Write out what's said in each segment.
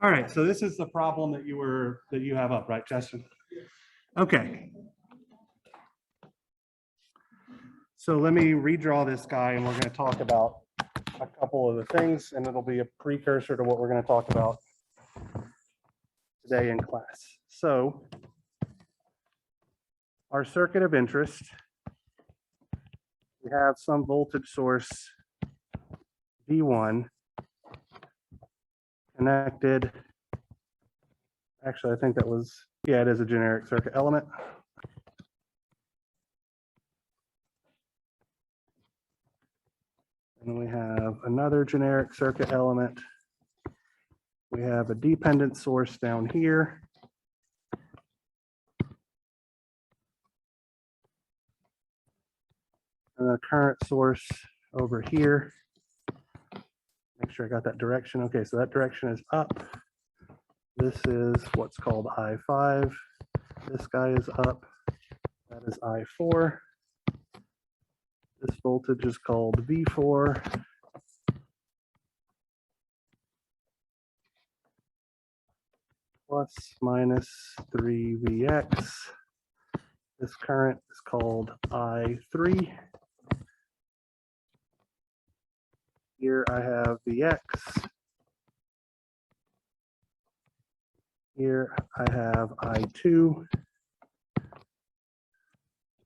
All right, so this is the problem that you have up, right, Justin? Okay. So let me redraw this guy and we're going to talk about a couple of the things, and it'll be a precursor to what we're going to talk about today in class. So our circuit of interest, we have some voltage source V1 connected. Actually, I think that was, yeah, it is a generic circuit element. And then we have another generic circuit element. We have a dependent source down here. And a current source over here. Make sure I got that direction. Okay, so that direction is up. This is what's called I5. This guy is up. That is I4. This voltage is called V4. Plus minus 3Vx. This current is called I3. Here I have Vx. Here I have I2.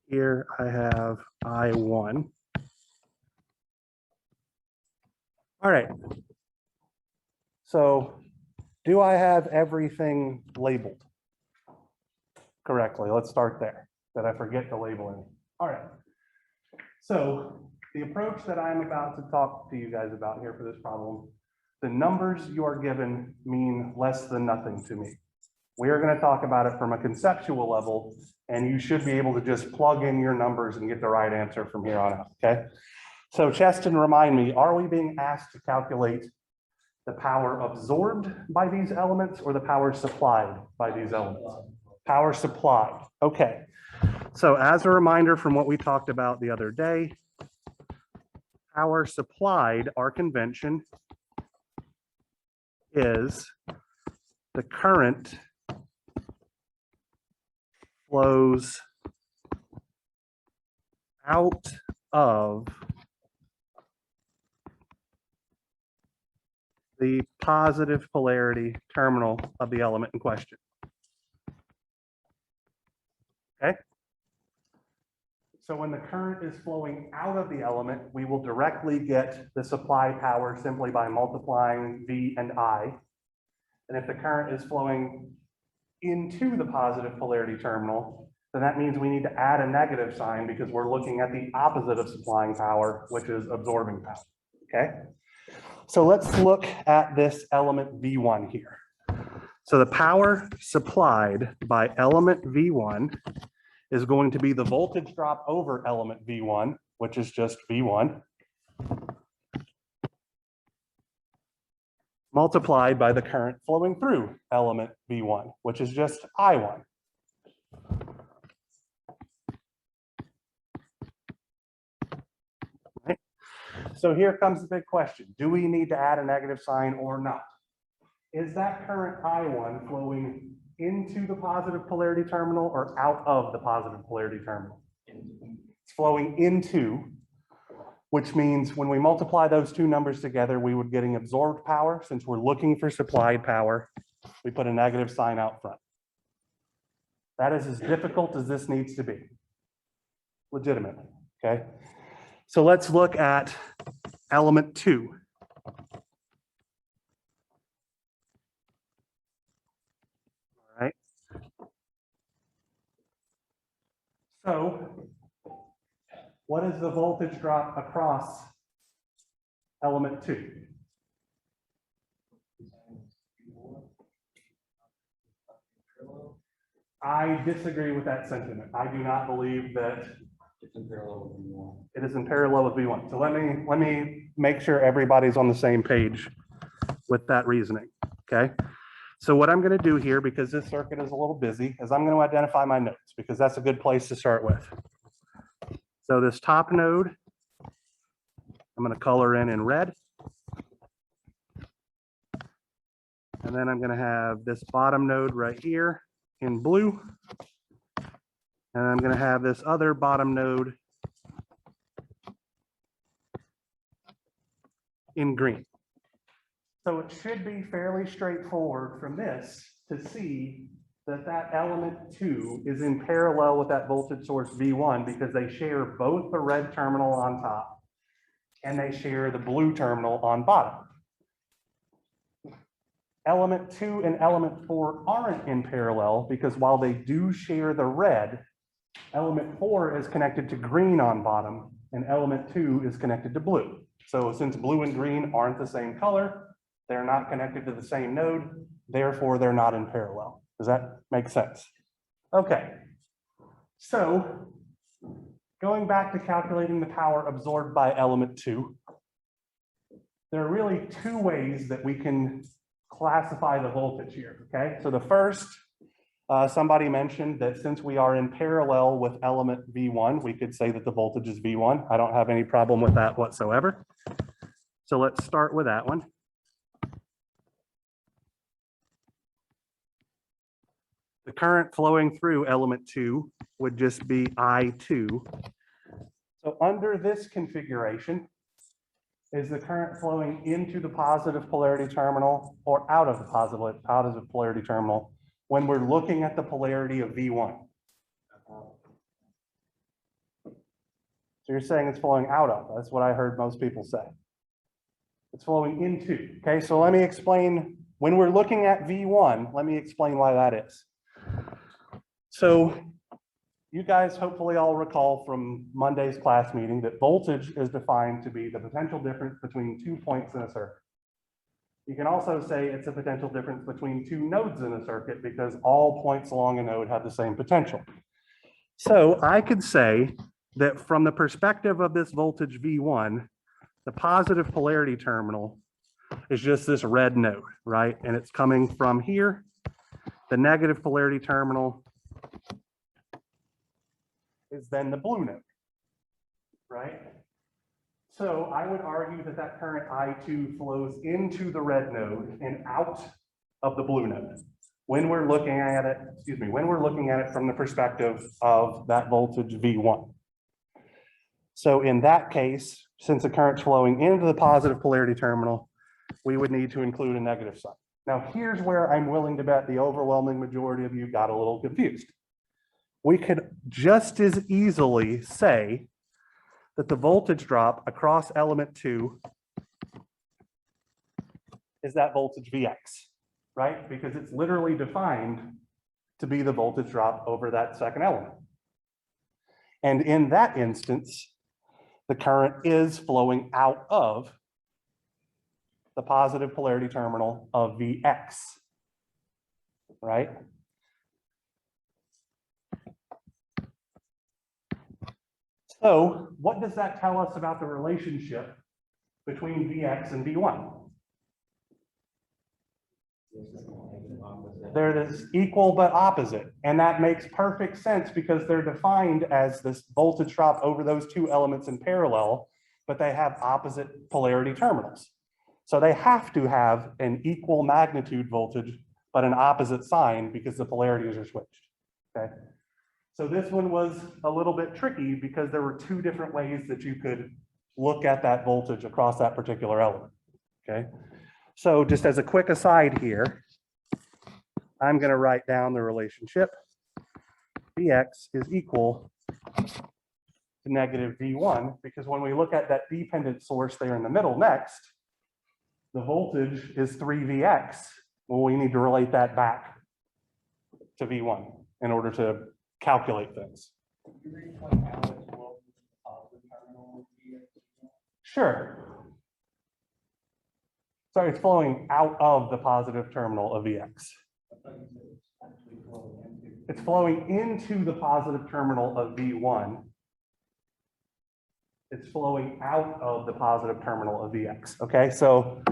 Here I have I1. All right. So do I have everything labeled correctly? Let's start there. Did I forget to label any? All right. So the approach that I'm about to talk to you guys about here for this problem, the numbers you are given mean less than nothing to me. We are going to talk about it from a conceptual level, and you should be able to just plug in your numbers and get the right answer from here on out, okay? So Cheston, remind me, are we being asked to calculate the power absorbed by these elements or the power supplied by these elements? Power supplied, okay. So as a reminder from what we talked about the other day, power supplied, our convention is the current flows out of the positive polarity terminal of the element in question. Okay? So when the current is flowing out of the element, we will directly get the supply power simply by multiplying V and I. And if the current is flowing into the positive polarity terminal, then that means we need to add a negative sign because we're looking at the opposite of supplying power, which is absorbing power, okay? So let's look at this element V1 here. So the power supplied by element V1 is going to be the voltage drop over element V1, which is just V1, multiplied by the current flowing through element V1, which is just I1. Right? So here comes the big question. Do we need to add a negative sign or not? Is that current I1 flowing into the positive polarity terminal or out of the positive polarity terminal? It's flowing into, which means when we multiply those two numbers together, we would getting absorbed power. Since we're looking for supplied power, we put a negative sign out front. That is as difficult as this needs to be, legitimately, okay? So let's look at element 2. All right. So what is the voltage drop across element 2? I disagree with that sentiment. I do not believe that it's in parallel with V1. It is in parallel with V1. So let me make sure everybody's on the same page with that reasoning, okay? So what I'm going to do here, because this circuit is a little busy, is I'm going to identify my nodes because that's a good place to start with. So this top node, I'm going to color in red. And then I'm going to have this bottom node right here in blue. And I'm going to have this other bottom node in green. So it should be fairly straightforward from this to see that that element 2 is in parallel with that voltage source V1 because they share both the red terminal on top and they share the blue terminal on bottom. Element 2 and element 4 aren't in parallel because while they do share the red, element 4 is connected to green on bottom and element 2 is connected to blue. So since blue and green aren't the same color, they're not connected to the same node, therefore they're not in parallel. Does that make sense? Okay, so going back to calculating the power absorbed by element 2, there are really two ways that we can classify the voltage here, okay? So the first, somebody mentioned that since we are in parallel with element V1, we could say that the voltage is V1. I don't have any problem with that whatsoever. So let's start with that one. The current flowing through element 2 would just be I2. So under this configuration, is the current flowing into the positive polarity terminal or out of the positive polarity terminal when we're looking at the polarity of V1? So you're saying it's flowing out of. That's what I heard most people say. It's flowing into. Okay, so let me explain. When we're looking at V1, let me explain why that is. So you guys hopefully all recall from Monday's class meeting that voltage is defined to be the potential difference between 2 points in a circuit. You can also say it's a potential difference between 2 nodes in a circuit because all points along a node have the same potential. So I could say that from the perspective of this voltage V1, the positive polarity terminal is just this red node, right? And it's coming from here. The negative polarity terminal is then the blue node, right? So I would argue that that current I2 flows into the red node and out of the blue node when we're looking at it, when we're looking at it from the perspective of that voltage V1. So in that case, since the current's flowing into the positive polarity terminal, we would need to include a negative sign. Now here's where I'm willing to bet the overwhelming majority of you got a little confused. We could just as easily say that the voltage drop across element 2 is that voltage Vx, right? Because it's literally defined to be the voltage drop over that second element. And in that instance, the current is flowing out of the positive polarity terminal of Vx, right? So what does that tell us about the relationship between Vx and V1? They're this equal but opposite. And that makes perfect sense because they're defined as this voltage drop over those two elements in parallel, but they have opposite polarity terminals. So they have to have an equal magnitude voltage, but an opposite sign because the polarities are switched, okay? So this one was a little bit tricky because there were two different ways that you could look at that voltage across that particular element, okay? So just as a quick aside here, I'm going to write down the relationship. Vx is equal to negative V1 because when we look at that dependent source there in the middle next, the voltage is 3Vx. Well, we need to relate that back to V1 in order to calculate things. Sure. So it's flowing out of the positive terminal of Vx. It's flowing into the positive terminal of V1. It's flowing out of the positive terminal of Vx. Okay, so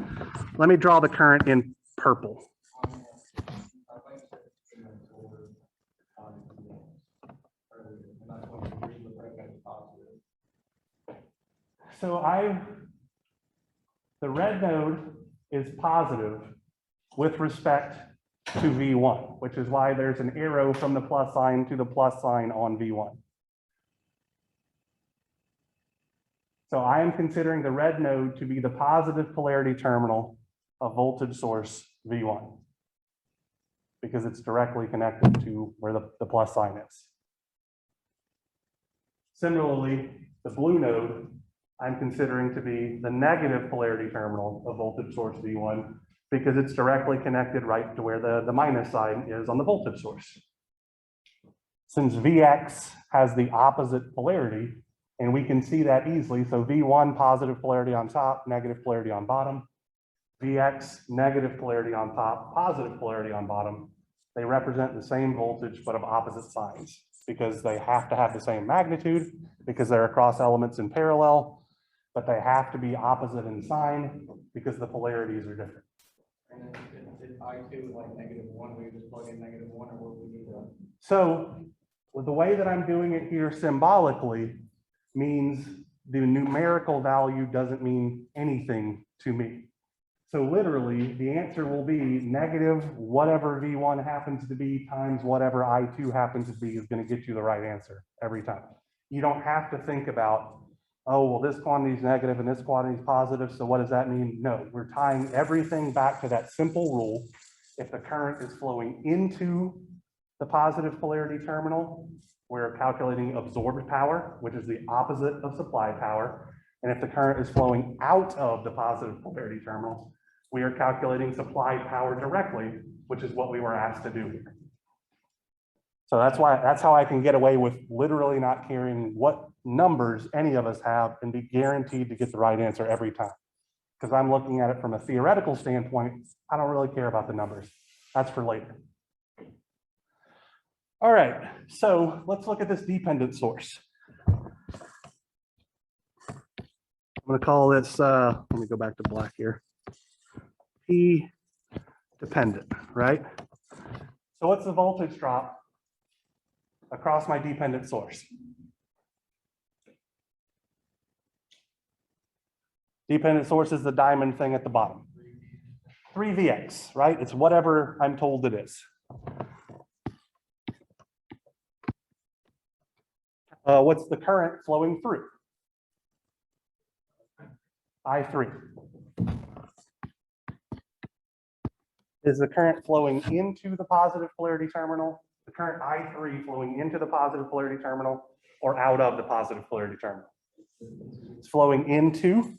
let me draw the current in purple. So the red node is positive with respect to V1, which is why there's an arrow from the plus sign to the plus sign on V1. So I am considering the red node to be the positive polarity terminal of voltage source V1 because it's directly connected to where the plus sign is. Similarly, the blue node I'm considering to be the negative polarity terminal of voltage source V1 because it's directly connected right to where the minus sign is on the voltage source. Since Vx has the opposite polarity, and we can see that easily, so V1 positive polarity on top, negative polarity on bottom, Vx negative polarity on top, positive polarity on bottom, they represent the same voltage but of opposite signs because they have to have the same magnitude because they're across elements in parallel, but they have to be opposite in sign because the polarities are different. And if I2 like -1, we just plug in -1, or what we need to. So with the way that I'm doing it here symbolically means the numerical value doesn't mean anything to me. So literally the answer will be negative whatever V1 happens to be times whatever I2 happens to be is going to get you the right answer every time. You don't have to think about, oh, well, this quantity is negative and this quantity is positive, so what does that mean? No, we're tying everything back to that simple rule. If the current is flowing into the positive polarity terminal, we're calculating absorbed power, which is the opposite of supply power. And if the current is flowing out of the positive polarity terminal, we are calculating supply power directly, which is what we were asked to do here. So that's how I can get away with literally not caring what numbers any of us have and be guaranteed to get the right answer every time. Because I'm looking at it from a theoretical standpoint, I don't really care about the numbers. That's for later. All right, so let's look at this dependent source. I'm going to call this, let me go back to black here, P dependent, right? So what's the voltage drop across my dependent source? Dependent source is the diamond thing at the bottom. 3Vx, right? It's whatever I'm told it is. What's the current flowing through? I3. Is the current flowing into the positive polarity terminal? The current I3 flowing into the positive polarity terminal or out of the positive polarity terminal? It's flowing into,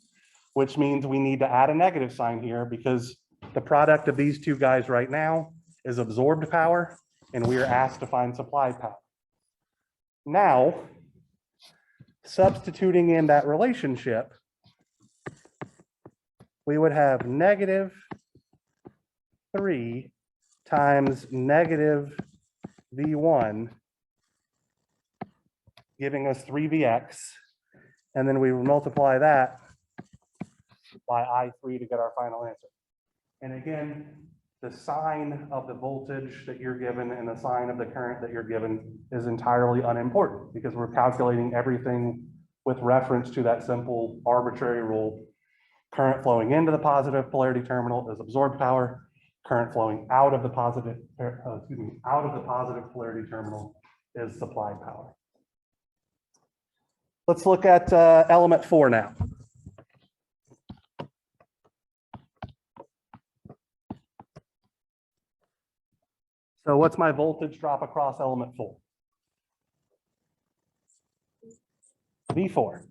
which means we need to add a negative sign here because the product of these two guys right now is absorbed power, and we are asked to find supply power. Now, substituting in that relationship, we would have -3 times -V1, giving us 3Vx, and then we multiply that by I3 to get our final answer. And again, the sign of the voltage that you're given and the sign of the current that you're given is entirely unimportant because we're calculating everything with reference to that simple arbitrary rule. Current flowing into the positive polarity terminal is absorbed power. Current flowing out of the positive polarity terminal is supply power. Let's look at element 4 now. So what's my voltage drop across element 4? V4.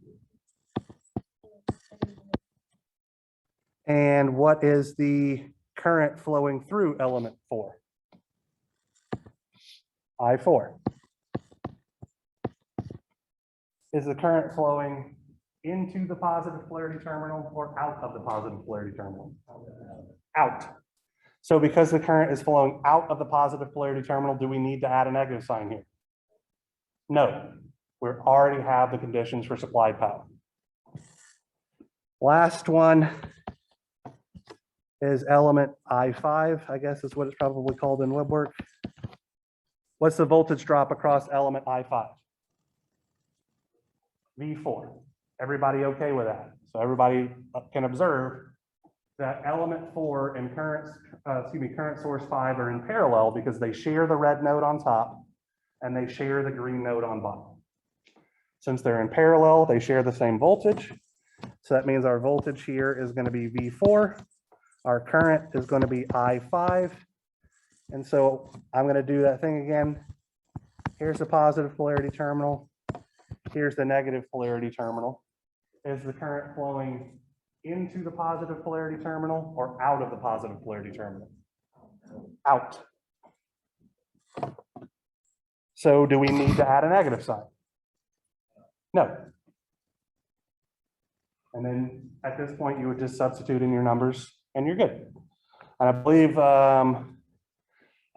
And what is the current flowing through element 4? I4. Is the current flowing into the positive polarity terminal or out of the positive polarity terminal? Out. So because the current is flowing out of the positive polarity terminal, do we need to add a negative sign here? No, we already have the conditions for supply power. Last one is element I5, I guess is what it's probably called in woodwork. What's the voltage drop across element I5? V4. Everybody okay with that? So everybody can observe that element 4 and current source 5 are in parallel because they share the red node on top and they share the green node on bottom. Since they're in parallel, they share the same voltage. So that means our voltage here is going to be V4. Our current is going to be I5. And so I'm going to do that thing again. Here's the positive polarity terminal. Here's the negative polarity terminal. Is the current flowing into the positive polarity terminal or out of the positive polarity terminal? Out. So do we need to add a negative sign? No. And then at this point, you would just substitute in your numbers and you're good. And I believe, I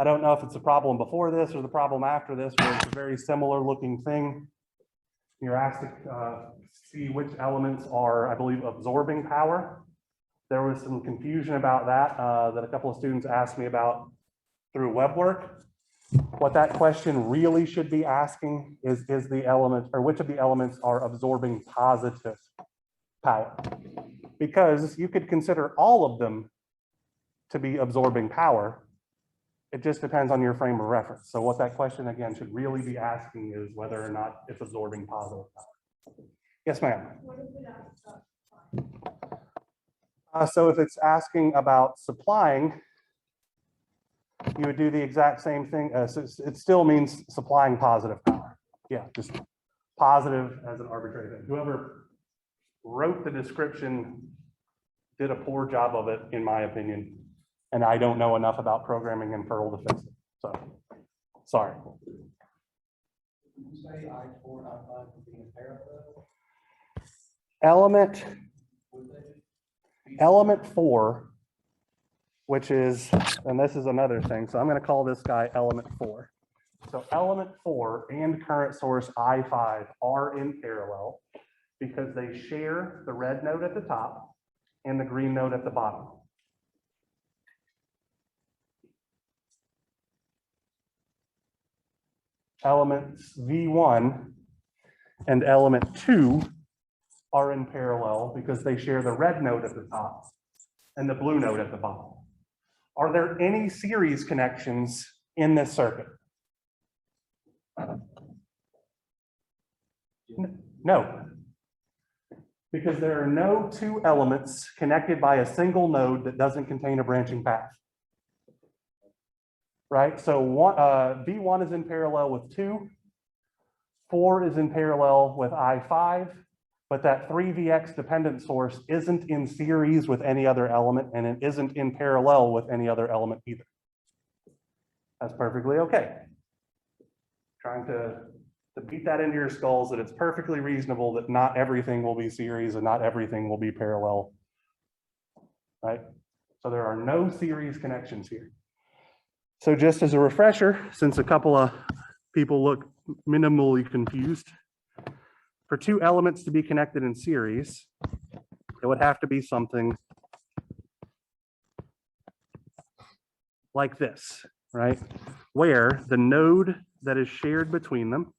don't know if it's a problem before this or the problem after this, where it's a very similar looking thing. You're asked to see which elements are, I believe, absorbing power. There was some confusion about that, that a couple of students asked me about through web work. What that question really should be asking is the element, or which of the elements are absorbing positive power? Because you could consider all of them to be absorbing power. It just depends on your frame of reference. So what that question again should really be asking is whether or not it's absorbing positive power. Yes, ma'am. So if it's asking about supplying, you would do the exact same thing. So it still means supplying positive power. Yeah, just positive as an arbitrary thing. Whoever wrote the description did a poor job of it, in my opinion. And I don't know enough about programming in Perl to fix it. So, sorry. Did you say I4, I5 would be in parallel? Element 4, which is, and this is another thing. So I'm going to call this guy element 4. So element 4 and current source I5 are in parallel because they share the red node at the top and the green node at the bottom. Elements V1 and element 2 are in parallel because they share the red node at the top and the blue node at the bottom. Are there any series connections in this circuit? No. Because there are no two elements connected by a single node that doesn't contain a branching path. Right, so V1 is in parallel with 2, 4 is in parallel with I5, but that 3Vx dependent source isn't in series with any other element, and it isn't in parallel with any other element either. That's perfectly okay. Trying to beat that into your skulls that it's perfectly reasonable that not everything will be series and not everything will be parallel, right? So there are no series connections here. So just as a refresher, since a couple of people look minimally confused, for two elements to be connected in series, it would have to be something like this, right? Where the node that is shared between them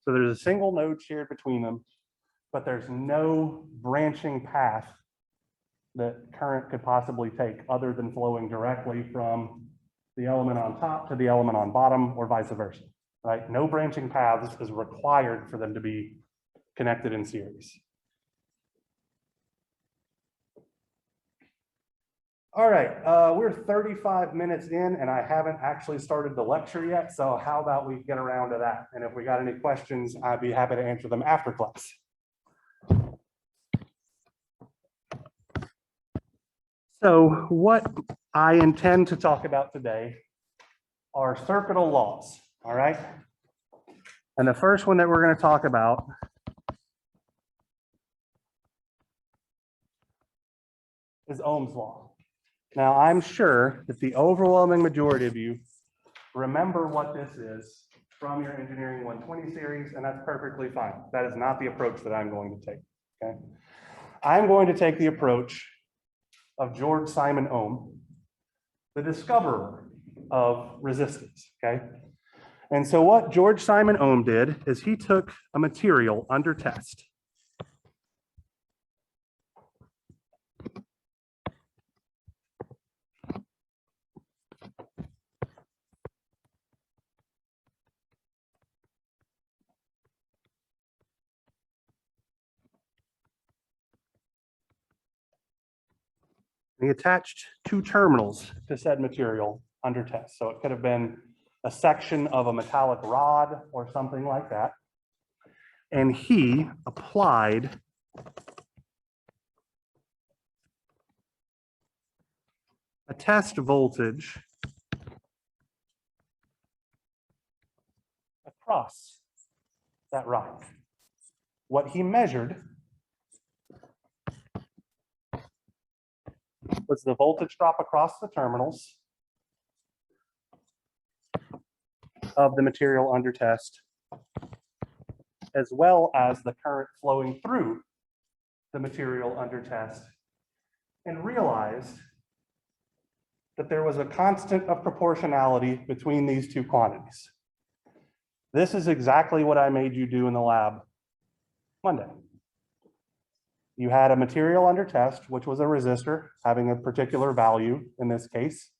so there's a single node shared between them, but there's no branching path that current could possibly take other than flowing directly from the element on top to the element on bottom or vice versa, right? No branching paths is required for them to be connected in series. All right, we're 35 minutes in and I haven't actually started the lecture yet. So how about we get around to that? And if we got any questions, I'd be happy to answer them after class. So what I intend to talk about today are circuital laws, all right? And the first one that we're going to talk about is Ohm's Law. Now, I'm sure that the overwhelming majority of you remember what this is from your Engineering 120 series, and that's perfectly fine. That is not the approach that I'm going to take, okay? I'm going to take the approach of George Simon Ohm, the discoverer of resistors, okay? And so what George Simon Ohm did is he took a material under test. He attached two terminals to said material under test. So it could have been a section of a metallic rod or something like that. And he applied a test voltage across that rod. What he measured was the voltage drop across the terminals of the material under test, as well as the current flowing through the material under test, and realized that there was a constant of proportionality between these two quantities. This is exactly what I made you do in the lab Monday. You had a material under test, which was a resistor having a particular value in this case.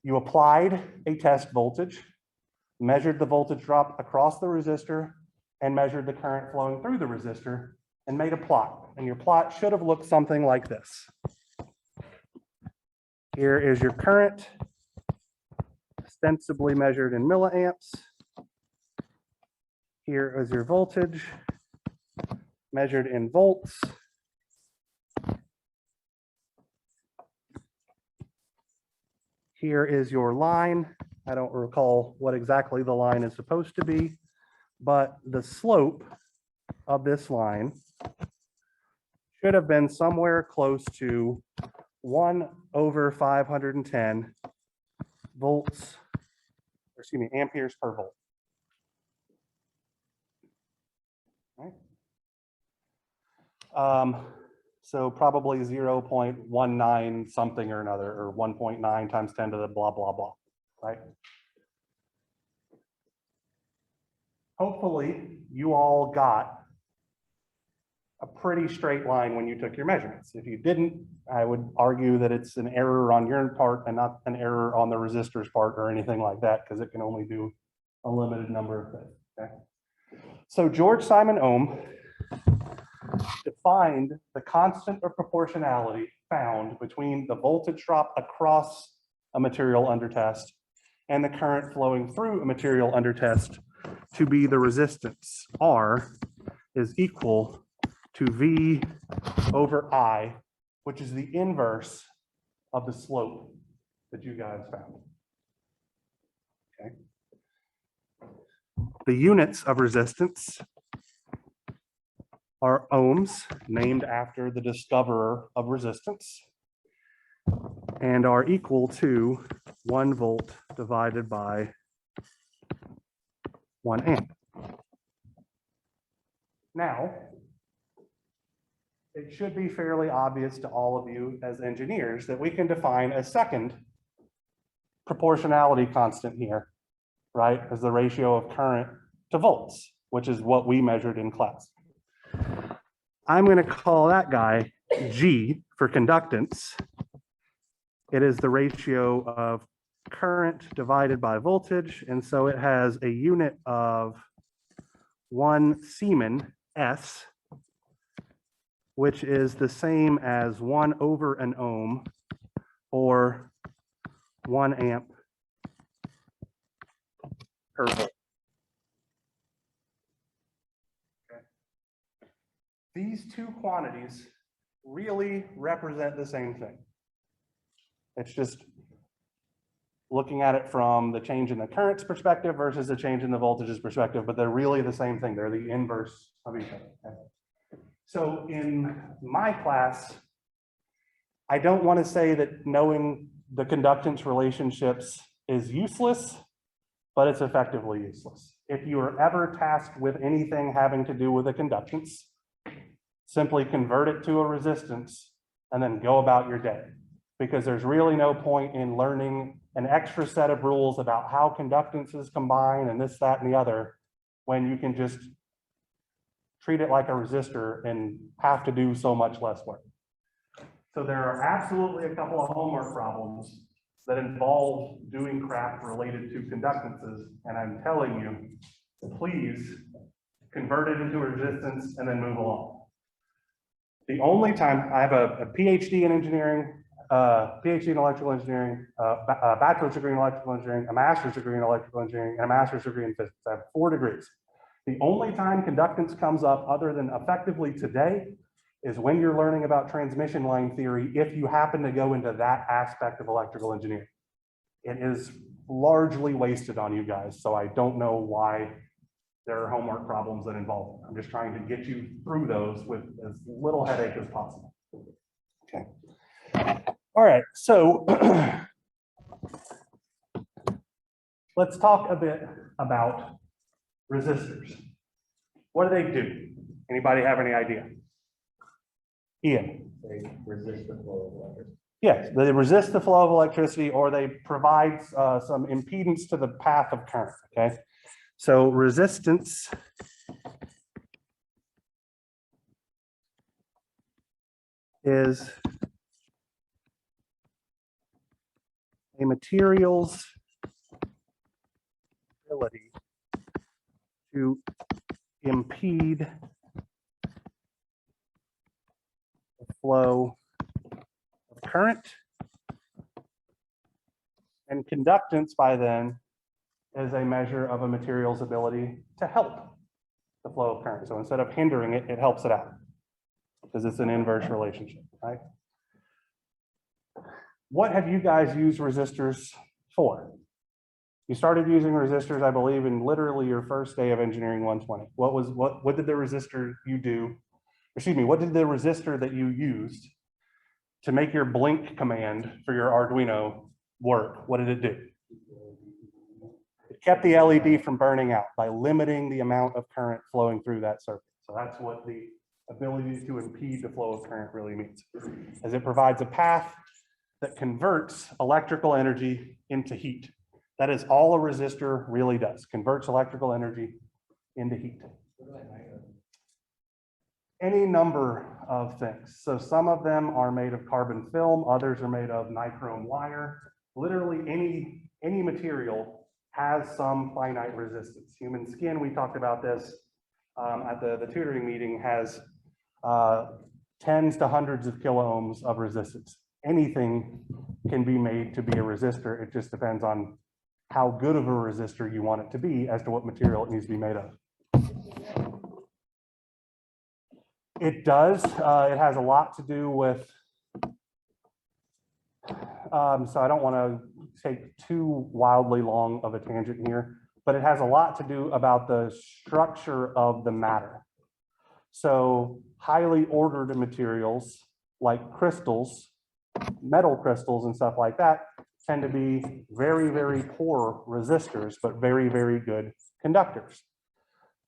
You applied a test voltage, measured the voltage drop across the resistor, and measured the current flowing through the resistor, and made a plot. And your plot should have looked something like this. Here is your current, ostensibly measured in milliamps. Here is your voltage, measured in volts. Here is your line. I don't recall what exactly the line is supposed to be, but the slope of this line should have been somewhere close to 1/510 volts, or excuse me, amperes per volt. Right? So probably 0.19 something or another, or 1.9 times 10 to the blah, blah, blah, right? Hopefully you all got a pretty straight line when you took your measurements. If you didn't, I would argue that it's an error on your part and not an error on the resistor's part or anything like that, because it can only do a limited number of things, okay? So George Simon Ohm defined the constant of proportionality found between the voltage drop across a material under test and the current flowing through a material under test to be the resistance. R is equal to V over I, which is the inverse of the slope that you guys found. Okay. The units of resistance are ohms, named after the discoverer of resistance, and are equal to 1 volt divided by 1 amp. Now, it should be fairly obvious to all of you as engineers that we can define a second proportionality constant here, right, as the ratio of current to volts, which is what we measured in class. I'm going to call that guy G for conductance. It is the ratio of current divided by voltage, and so it has a unit of 1 Siemens S, which is the same as 1 over an ohm, or 1 amp per volt. Okay. These two quantities really represent the same thing. It's just looking at it from the change in the current's perspective versus the change in the voltage's perspective, but they're really the same thing. They're the inverse of each other. Okay? So in my class, I don't want to say that knowing the conductance relationships is useless, but it's effectively useless. If you are ever tasked with anything having to do with a conductance, simply convert it to a resistance and then go about your day, because there's really no point in learning an extra set of rules about how conductances combine and this, that, and the other, when you can just treat it like a resistor and have to do so much less work. So there are absolutely a couple of homework problems that involve doing crap related to conductances, and I'm telling you, please convert it into a resistance and then move along. The only time I have a PhD in engineering, PhD in electrical engineering, a bachelor's degree in electrical engineering, a master's degree in electrical engineering, and a master's degree in physics. I have 4 degrees. The only time conductance comes up other than effectively today is when you're learning about transmission line theory, if you happen to go into that aspect of electrical engineering. It is largely wasted on you guys, so I don't know why there are homework problems that involve it. I'm just trying to get you through those with as little headache as possible. Okay. All right, so let's talk a bit about resistors. What do? Anybody have any idea? Ian? They resist the flow of electricity. Yes, they resist the flow of electricity, or they provide some impedance to the path of current, okay? So resistance is a material's ability to impede the flow of current, and conductance by then is a measure of a material's ability to help the flow of current. So instead of hindering it, it helps it out because it's an inverse relationship, right? What have you guys used resistors for? You started using resistors, I believe, in literally your first day of engineering 120. What did the resistor you do? Excuse me, what did the resistor that you used to make your blink command for your Arduino work? What did it do? It kept the LED from burning out by limiting the amount of current flowing through that circuit. So that's what the ability to impede the flow of current really means, as it provides a path that converts electrical energy into heat. That is all a resistor really does, converts electrical energy into heat. Any number of things. So some of them are made of carbon film, others are made of nichrome wire. Literally any material has some finite resistance. Human skin, we talked about this at the tutoring meeting, has tens to hundreds of kilo ohms of resistance. Anything can be made to be a resistor. It just depends on how good of a resistor you want it to be as to what material it needs to be made of. It does. It has a lot to do with, so I don't want to take too wildly long of a tangent here, but it has a lot to do about the structure of the matter. So highly ordered materials like crystals, metal crystals and stuff like that tend to be very, very poor resistors, but very, very good conductors.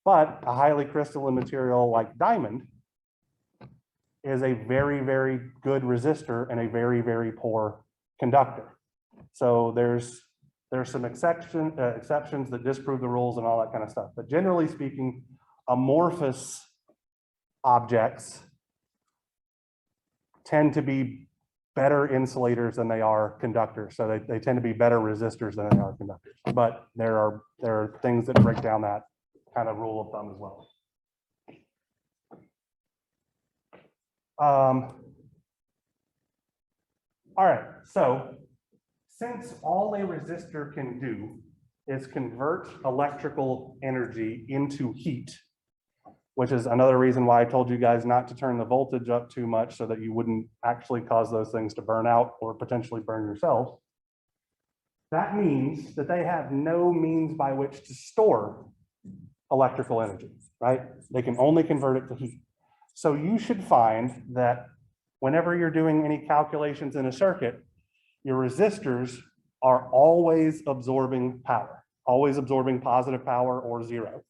But a highly crystalline material like diamond is a very, very good resistor and a very, very poor conductor. So there's some exceptions that disprove the rules and all that kind of stuff. But generally speaking, amorphous objects tend to be better insulators than they are conductors. So they tend to be better resistors than they are conductors. But there are things that break down that kind of rule of thumb as well. All right, so since all a resistor can do is convert electrical energy into heat, which is another reason why I told you guys not to turn the voltage up too much so that you wouldn't actually cause those things to burn out or potentially burn yourself. That means that they have no means by which to store electrical energy, right? They can only convert it to heat. So you should find that whenever you're doing any calculations in a circuit, your resistors are always absorbing power, always absorbing positive power or zero.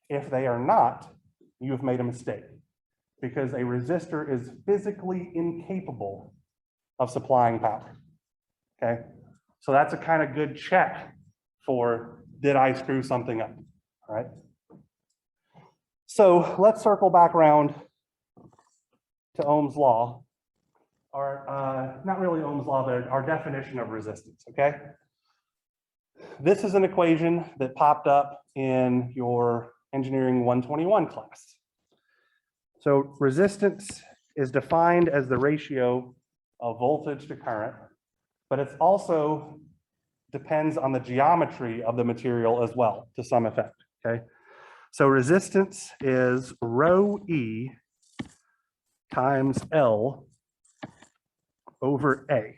If they are not, you have made a mistake, because a resistor is physically incapable of supplying power, okay? So that's a kind of good check for, did I screw something up, all right? So let's circle back around to Ohm's law, or not really Ohm's law, but our definition of resistance, okay? This is an equation that popped up in your engineering 121 class. So resistance is defined as the ratio of voltage to current, but it's also depends on the geometry of the material as well, to some effect, okay? So resistance is rho E times L over A,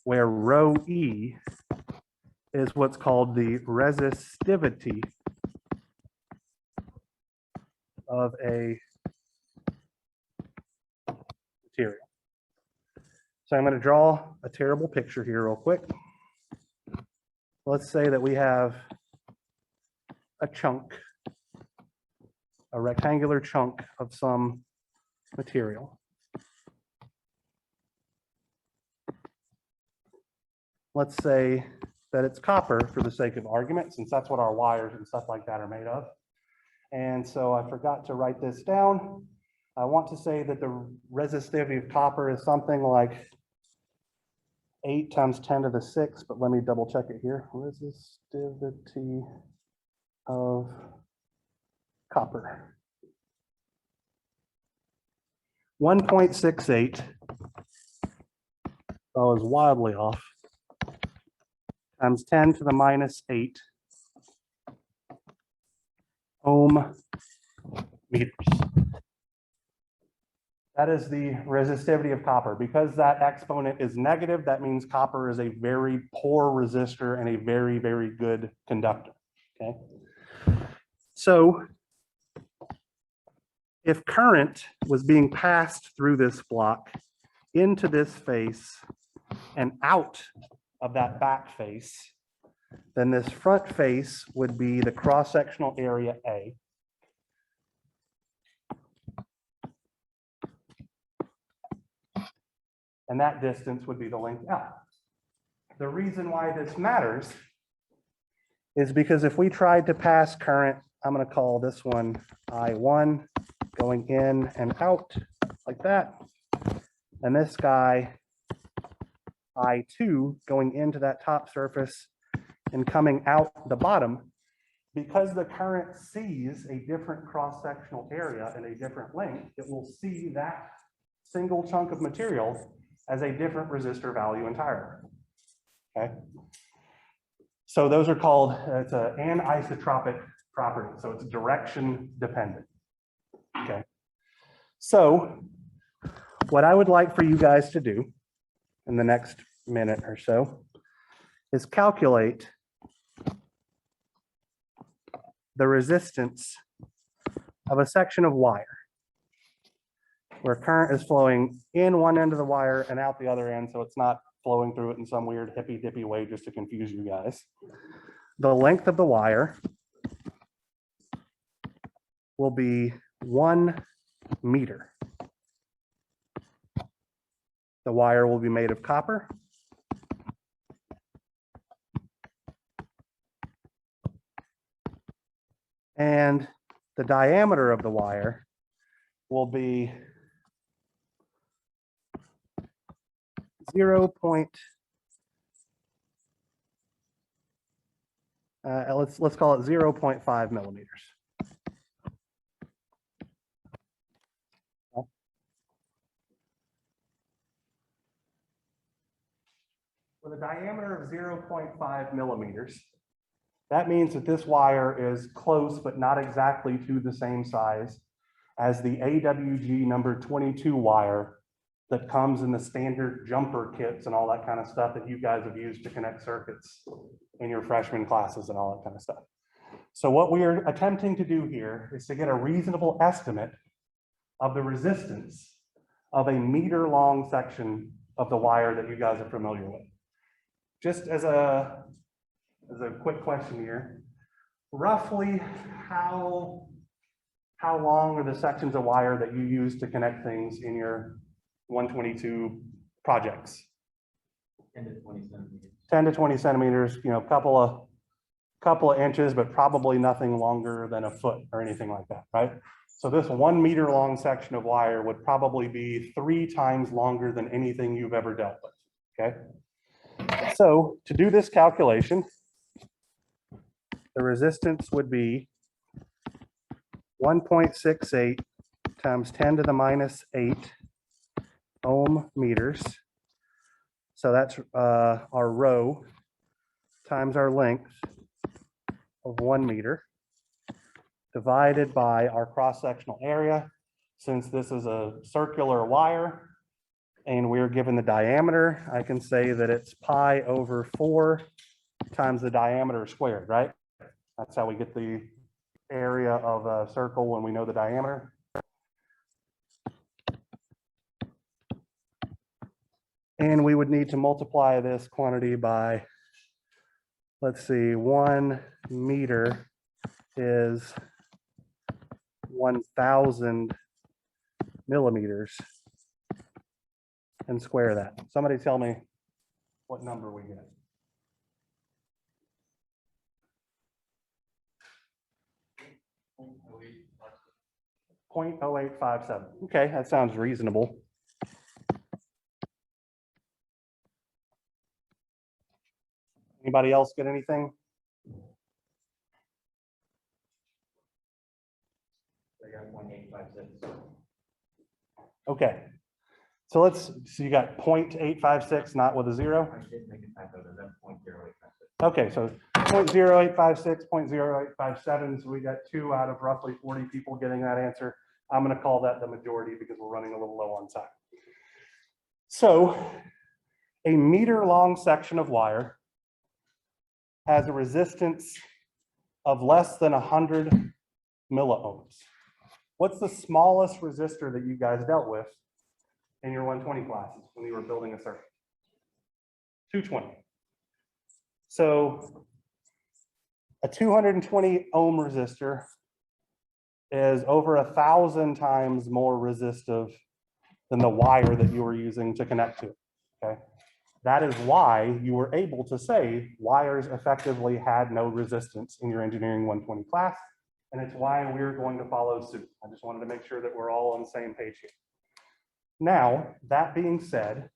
where rho E is what's called the resistivity of a material. So I'm going to draw a terrible picture here real quick. Let's say that we have a chunk, a rectangular chunk of some material. Let's say that it's copper for the sake of argument, since that's what our wires and stuff like that are made of. And so I forgot to write this down. I want to say that the resistivity of copper is something like 8 times 10 to the 6, but let me double check it here. Resistivity of copper. 1.68. I was wildly off. Times 10 to the minus 8 ohm meters. That is the resistivity of copper. Because that exponent is negative, that means copper is a very poor resistor and a very, very good conductor, okay? So if current was being passed through this block into this face and out of that back face, then this front face would be the cross-sectional area A. And that distance would be the length L. The reason why this matters is because if we tried to pass current, I'm going to call this one I1 going in and out like that, and this guy I2 going into that top surface and coming out the bottom, because the current sees a different cross-sectional area and a different length, it will see that single chunk of material as a different resistor value entirely, okay? So those are called, it's an anisotropic property, so it's direction dependent, okay? So what I would like for you guys to do in the next minute or so is calculate the resistance of a section of wire where current is flowing in one end of the wire and out the other end, so it's not flowing through it in some weird hippy-dippy way just to confuse you guys. The length of the wire will be 1 meter. The wire will be made of copper. And the diameter of the wire will be 0. Let's call it 0.5 millimeters. With a diameter of 0.5 millimeters, that means that this wire is close, but not exactly to the same size as the AWG number 22 wire that comes in the standard jumper kits and all that kind of stuff that you guys have used to connect circuits in your freshman classes and all that kind of stuff. So what we are attempting to do here is to get a reasonable estimate of the resistance of a meter-long section of the wire that you guys are familiar with. Just as a quick question here, roughly how long are the sections of wire that you use to connect things in your 122 projects? 10 to 20 centimeters. 10 to 20 centimeters, you know, couple of inches, but probably nothing longer than a foot or anything like that, right? So this 1 meter long section of wire would probably be 3 times longer than anything you've ever dealt with, okay? So to do this calculation, the resistance would be 1.68 times 10 to the minus 8 ohm meters. So that's our rho times our length of 1 meter divided by our cross-sectional area. Since this is a circular wire and we're given the diameter, I can say that it's pi over 4 times the diameter squared, right? That's how we get the area of a circle when we know the diameter. And we would need to multiply this quantity by, let's see, 1 meter is 1,000 millimeters and square that. Somebody tell me what number we get. .0857. Okay, that sounds reasonable. Anybody else get anything? I got 0.856. Okay. So you got 0.856, not with a 0? I did make a typo there, that's 0.0856. Okay, so 0.0856, 0.0857. So we got 2 out of roughly 40 people getting that answer. I'm going to call that the majority because we're running a little low on time. So a meter long section of wire has a resistance of less than 100 milliohms. What's the smallest resistor that you guys dealt with in your 120 classes when you were building a circuit? 220. So a 220 ohm resistor is over 1,000 times more resistive than the wire that you were using to connect to it, okay? That is why you were able to say wires effectively had no resistance in your engineering 120 class, and it's why we're going to follow suit. I just wanted to make sure that we're all on the same page here. Now, that being said,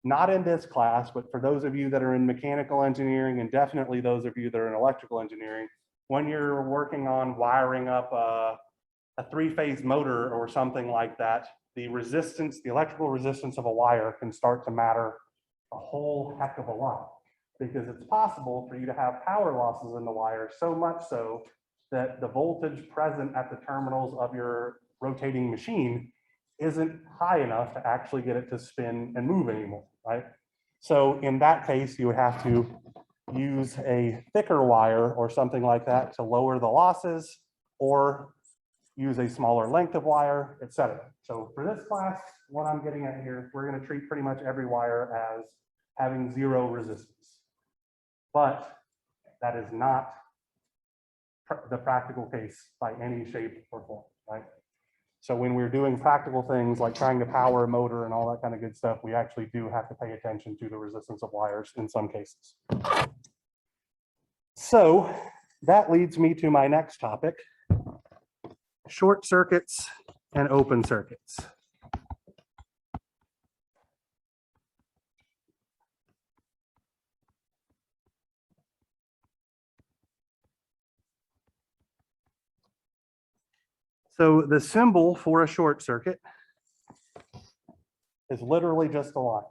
not in this class, but for those of you that are in mechanical engineering and definitely those of you that are in electrical engineering, when you're working on wiring up a 3-phase motor or something like that, the resistance, the electrical resistance of a wire can start to matter a whole heck of a lot, because it's possible for you to have power losses in the wire, so much so that the voltage present at the terminals of your rotating machine isn't high enough to actually get it to spin and move anymore, right? So in that case, you would have to use a thicker wire or something like that to lower the losses, or use a smaller length of wire, etc. So for this class, what I'm getting at here, we're going to treat pretty much every wire as having 0 resistance. But that is not the practical case by any shape or form, right? So when we're doing practical things like trying to power a motor and all that kind of good stuff, we actually do have to pay attention to the resistance of wires in some cases. So that leads me to my next topic: short circuits and open circuits. So the symbol for a short circuit is literally just a line,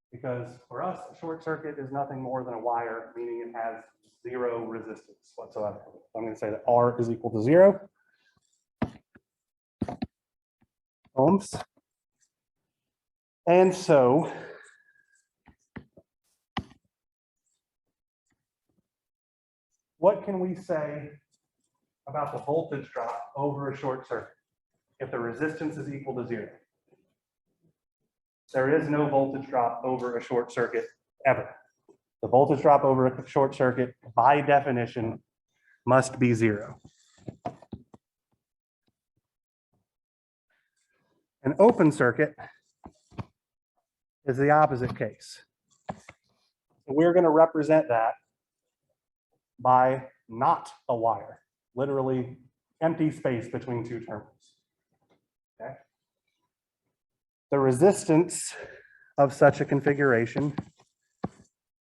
because for us, a short circuit is nothing more than a wire, meaning it has 0 resistance whatsoever. I'm going to say that R is equal to 0 ohms. And so what can we say about the voltage drop over a short circuit if the resistance is equal to 0? There is no voltage drop over a short circuit ever. The voltage drop over a short circuit, by definition, must be 0. An open circuit is the opposite case. We're going to represent that by not a wire, literally empty space between two terminals. Okay. The resistance of such a configuration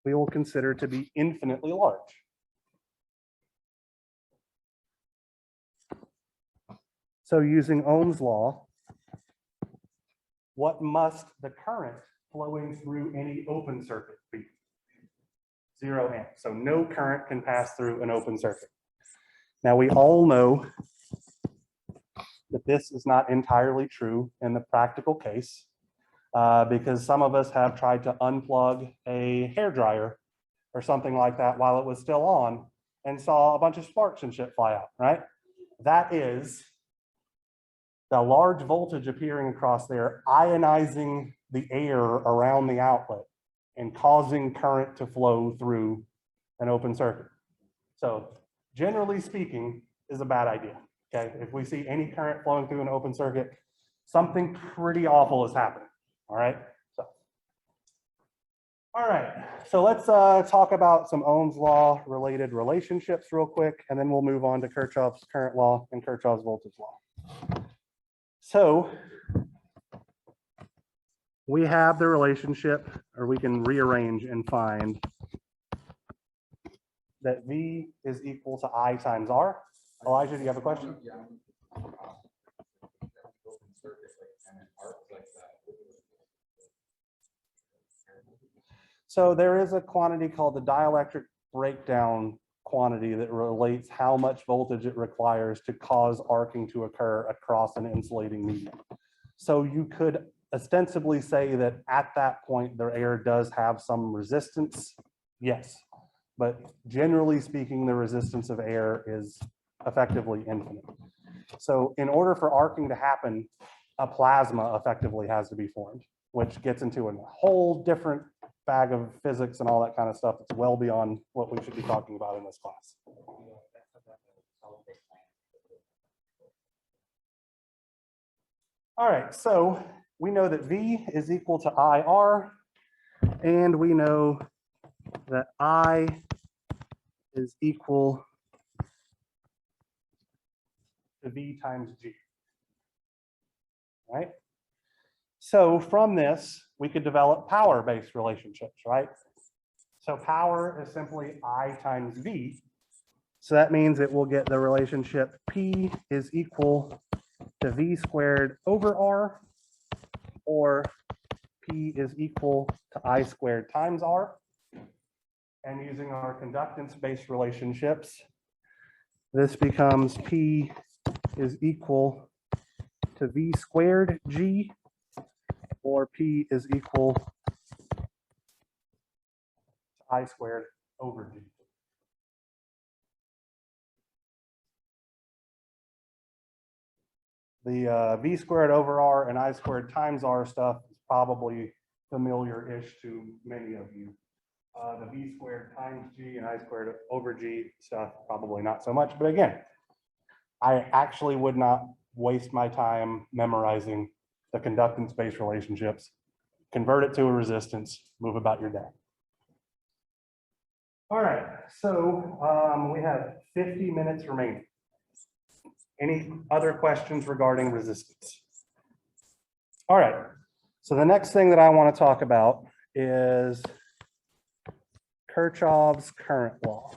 we will consider to be infinitely large. So using Ohm's law, what must the current flowing through any open circuit be? 0 amps. So no current can pass through an open circuit. Now we all know that this is not entirely true in the practical case because some of us have tried to unplug a hairdryer or something like that while it was still on and saw a bunch of sparks and shit fly out, right? That is the large voltage appearing across there, ionizing the air around the outlet and causing current to flow through an open circuit. So generally speaking is a bad idea, okay? If we see any current flowing through an open circuit, something pretty awful is happening, all right? All right, so let's talk about some Ohm's law related relationships real quick, and then we'll move on to Kirchhoffs current law and Kirchhoffs voltage law. So we have the relationship, or we can rearrange and find that V is equal to I times R. Elijah, do you have a question? Yeah. So there is a quantity called the dielectric breakdown quantity that relates how much voltage it requires to cause arcing to occur across an insulating medium. So you could ostensibly say that at that point, the air does have some resistance, yes. But generally speaking, the resistance of air is effectively infinite. So in order for arcing to happen, a plasma effectively has to be formed, which gets into a whole different bag of physics and all that kind of stuff. It's well beyond what we should be talking about in this class. All right, so we know that V is equal to IR, and we know that I is equal to V times G, right? So from this, we could develop power-based relationships, right? So power is simply I times V. So that means it will get the relationship P is equal to V squared over R, or P is equal to I squared times R. And using our conductance-based relationships, this becomes P is equal to V squared G, or P is equal to I squared over G. The V squared over R and I squared times R stuff is probably familiar-ish to many of you. The V squared times G and I squared over G stuff, probably not so much. But again, I actually would not waste my time memorizing the conductance-based relationships. Convert it to a resistance, move about your day. All right, so we have 50 minutes remaining. Any other questions regarding resistance? All right, so the next thing that I want to talk about is Kirchhoffs current law.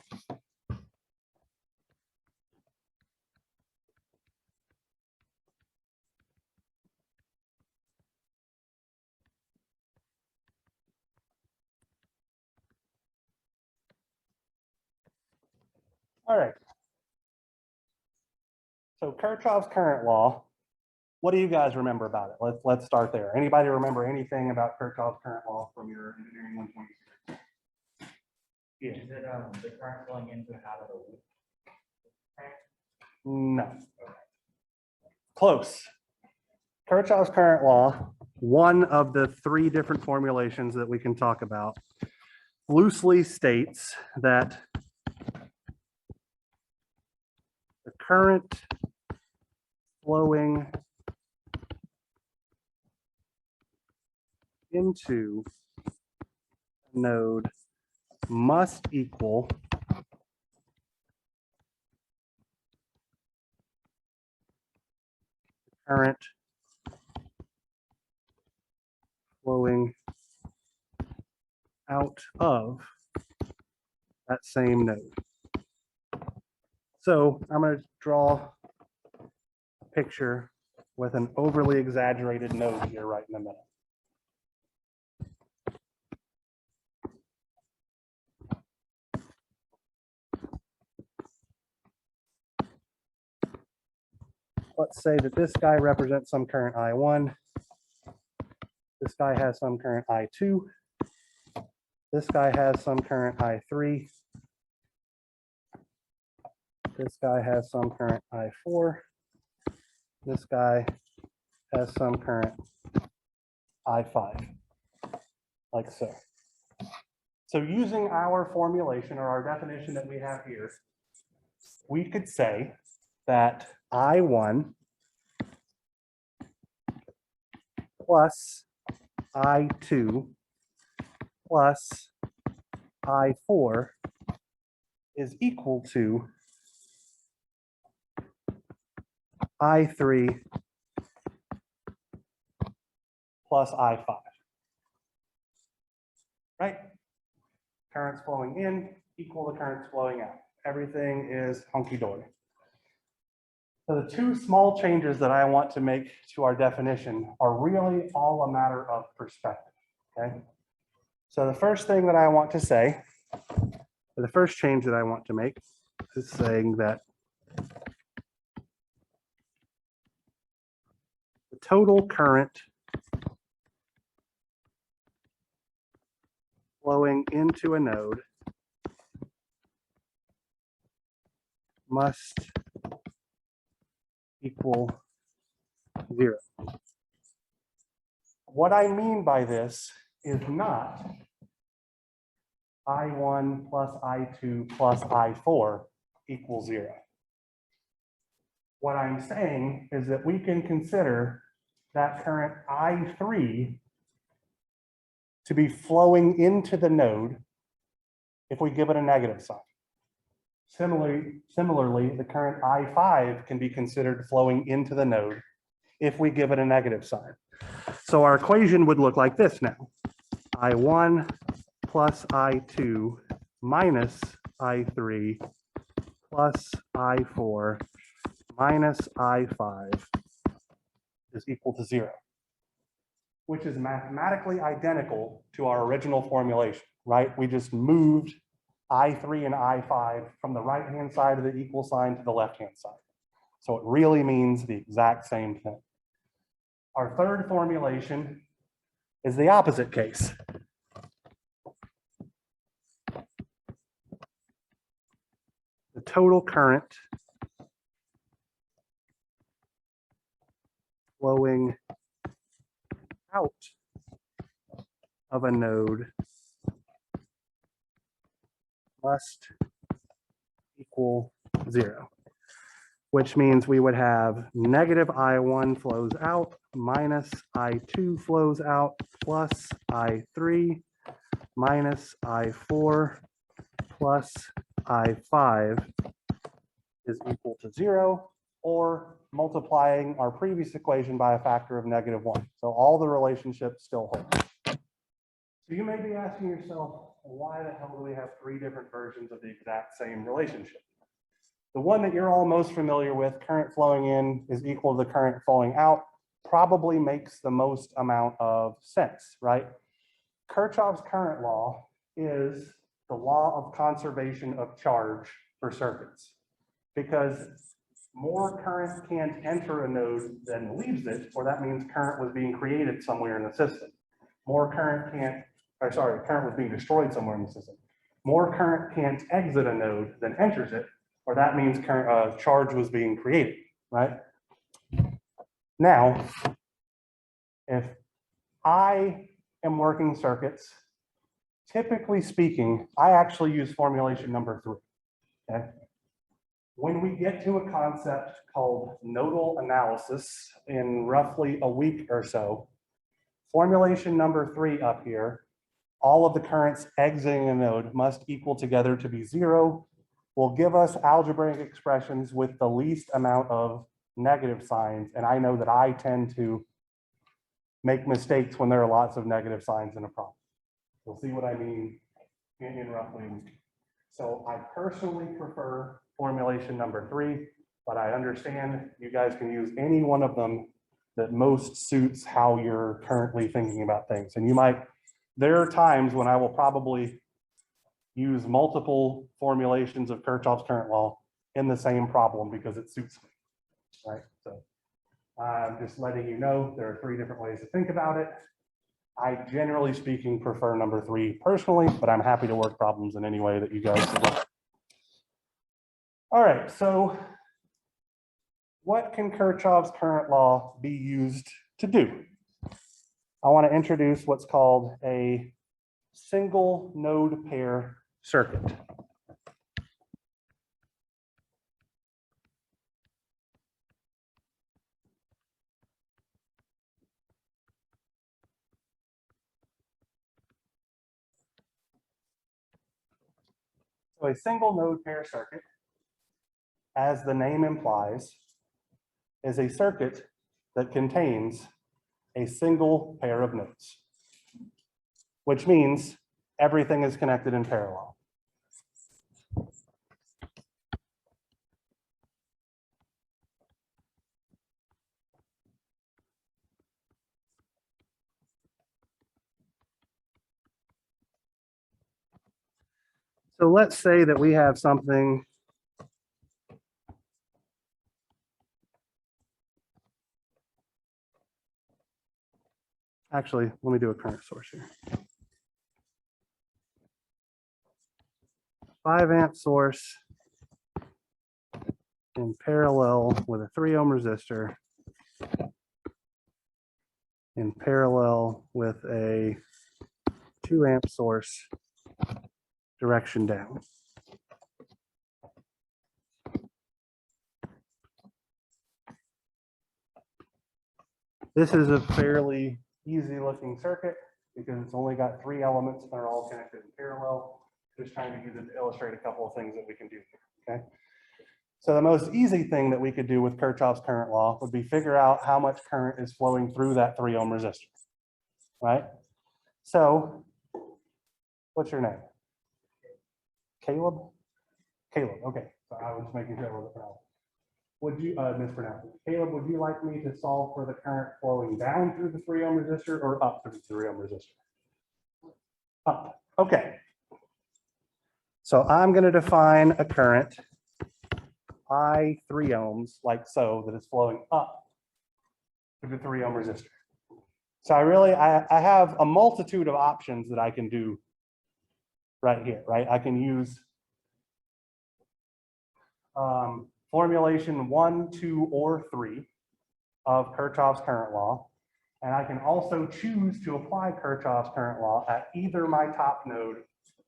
All right. So Kirchhoffs current law, what do you guys remember about it? Let's start there. Anybody remember anything about Kirchhoffs current law from your engineering 120? Yeah. Is it the current flowing into and out of the loop? No. Close. Kirchhoffs current law, one of the three different formulations that we can talk about, loosely states that the current flowing into a node must equal current flowing out of that same node. So I'm going to draw a picture with an overly exaggerated node here right in the middle. Let's say that this guy represents some current I1. This guy has some current I2. This guy has some current I3. This guy has some current I4. This guy has some current I5, like so. So using our formulation or our definition that we have here, we could say that I1 plus I2 plus I4 is equal to I3 plus I5, right? Currents flowing in equal the currents flowing out. Everything is hunky-dory. So the two small changes that I want to make to our definition are really all a matter of perspective, okay? So the first thing that I want to say, or the first change that I want to make is saying that the total current flowing into a node must equal 0. What I mean by this is not I1 plus I2 plus I4 equals 0. What I'm saying is that we can consider that current I3 to be flowing into the node if we give it a negative sign. Similarly, the current I5 can be considered flowing into the node if we give it a negative sign. So our equation would look like this now. I1 plus I2 minus I3 plus I4 minus I5 is equal to 0, which is mathematically identical to our original formulation, right? We just moved I3 and I5 from the right-hand side of the equal sign to the left-hand side. So it really means the exact same thing. Our third formulation is the opposite case. The total current flowing out of a node must equal 0, which means we would have negative I1 flows out minus I2 flows out plus I3 minus I4 plus I5 is equal to 0, or multiplying our previous equation by a factor of -1. So all the relationships still hold. So you may be asking yourself, why the hell do we have 3 different versions of the exact same relationship? The one that you're all most familiar with, current flowing in is equal to the current flowing out, probably makes the most amount of sense, right? Kirchhoffs Current Law is the law of conservation of charge for circuits, because more current can't enter a node than leaves it, or that means current was being created somewhere in the system. More current current was being destroyed somewhere in the system. More current can't exit a node than enters it, or that means current charge was being created, right? Now, if I am working circuits, typically speaking, I actually use formulation number 3, okay? When we get to a concept called nodal analysis in roughly a week or so, Formulation number 3 up here, all of the currents exiting a node must equal together to be 0, will give us algebraic expressions with the least amount of negative signs. And I know that I tend to make mistakes when there are lots of negative signs in a problem. You'll see what I mean in roughly a week. So I personally prefer formulation number 3, but I understand you guys can use any one of them that most suits how you're currently thinking about things. And you might, there are times when I will probably use multiple formulations of Kirchhoffs current law in the same problem because it suits me, right? So I'm just letting you know there are 3 different ways to think about it. I generally speaking prefer number 3 personally, but I'm happy to work problems in any way that you guys suggest. All right, so what can Kirchhoffs current law be used to do? I want to introduce what's called a single node pair circuit. So a single node pair circuit, as the name implies, is a circuit that contains a single pair of nodes, which means everything is connected in parallel. So let's say that we have something actually, let me do a current source here. 5 amp source in parallel with a 3 ohm resistor in parallel with a 2 amp source direction down. This is a fairly easy looking circuit because it's only got 3 elements that are all connected in parallel. Just trying to use it to illustrate a couple of things that we can do here, okay? So the most easy thing that we could do with Kirchhoffs current law would be figure out how much current is flowing through that 3 ohm resistor, right? So what's your name? Caleb? Caleb, okay. So I was making sure I wasn't pronounced. Would you, mispronounce it? Caleb, would you like me to solve for the current flowing down through the 3 ohm resistor or up through the 3 ohm resistor? Up, okay. So I'm going to define a current I 3 ohms like so that is flowing up to the 3 ohm resistor. So I have a multitude of options that I can do right here, right? I can use formulation 1, 2, or 3 of Kirchhoffs current law. And I can also choose to apply Kirchhoffs current law at either my top node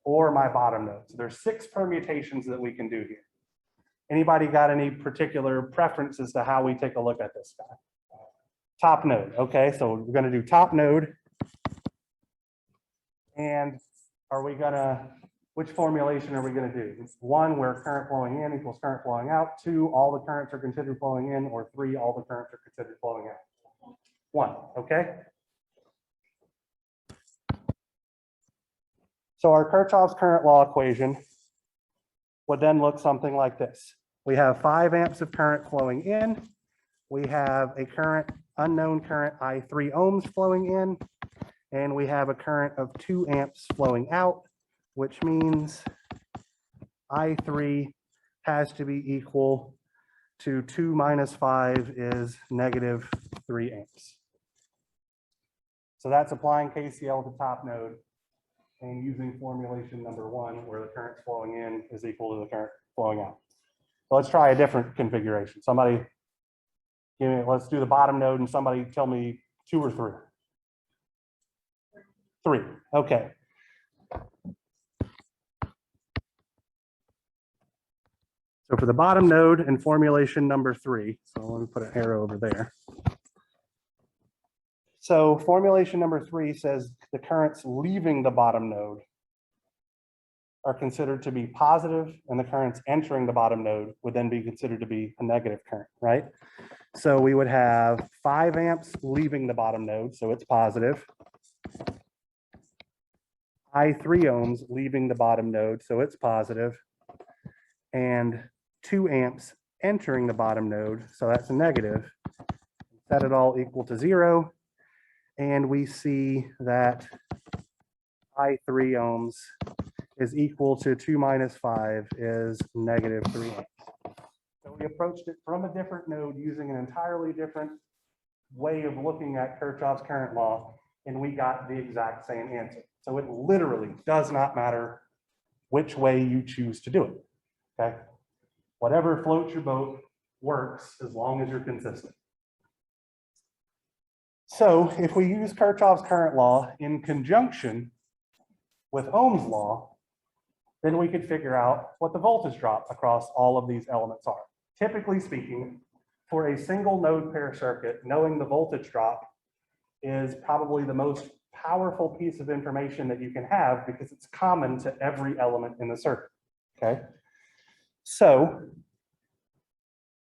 or my bottom node. So there's 6 permutations that we can do here. Anybody got any particular preferences to how we take a look at this guy? Top node, okay, so we're gonna do top node. And are we gonna, which formulation are we gonna do? 1, where current flowing in equals current flowing out. 2, all the currents are considered flowing in, or 3, all the currents are considered flowing out. 1, okay? So our Kirchhoffs current law equation would then look something like this. We have 5 amps of current flowing in. We have a current, unknown current I 3 ohms flowing in, and we have a current of 2 amps flowing out, which means I 3 has to be equal to 2 minus 5 is negative 3 amps. So that's applying KCL to top node and using formulation number 1, where the current flowing in is equal to the current flowing out. So let's try a different configuration. Somebody give me, let's do the bottom node and somebody tell me 2 or 3. 3, okay. So for the bottom node and formulation number 3, so let me put an arrow over there. So formulation number 3 says the currents leaving the bottom node are considered to be positive, and the currents entering the bottom node would then be considered to be a negative current, right? So we would have 5 amps leaving the bottom node, so it's positive. I3 ohms leaving the bottom node, so it's positive. And 2 amps entering the bottom node, so that's a negative. Set it all equal to 0. And we see that I3 ohms is equal to 2 minus 5 is negative 3 amps. So we approached it from a different node using an entirely different way of looking at Kirchhoffs current law, and we got the exact same answer. So it literally does not matter which way you choose to do it, okay? Whatever floats your boat works as long as you're consistent. So if we use Kirchhoffs current law in conjunction with Ohm's law, then we could figure out what the voltage drop across all of these elements are. Typically speaking, for a single node pair circuit, knowing the voltage drop is probably the most powerful piece of information that you can have because it's common to every element in the circuit, okay? So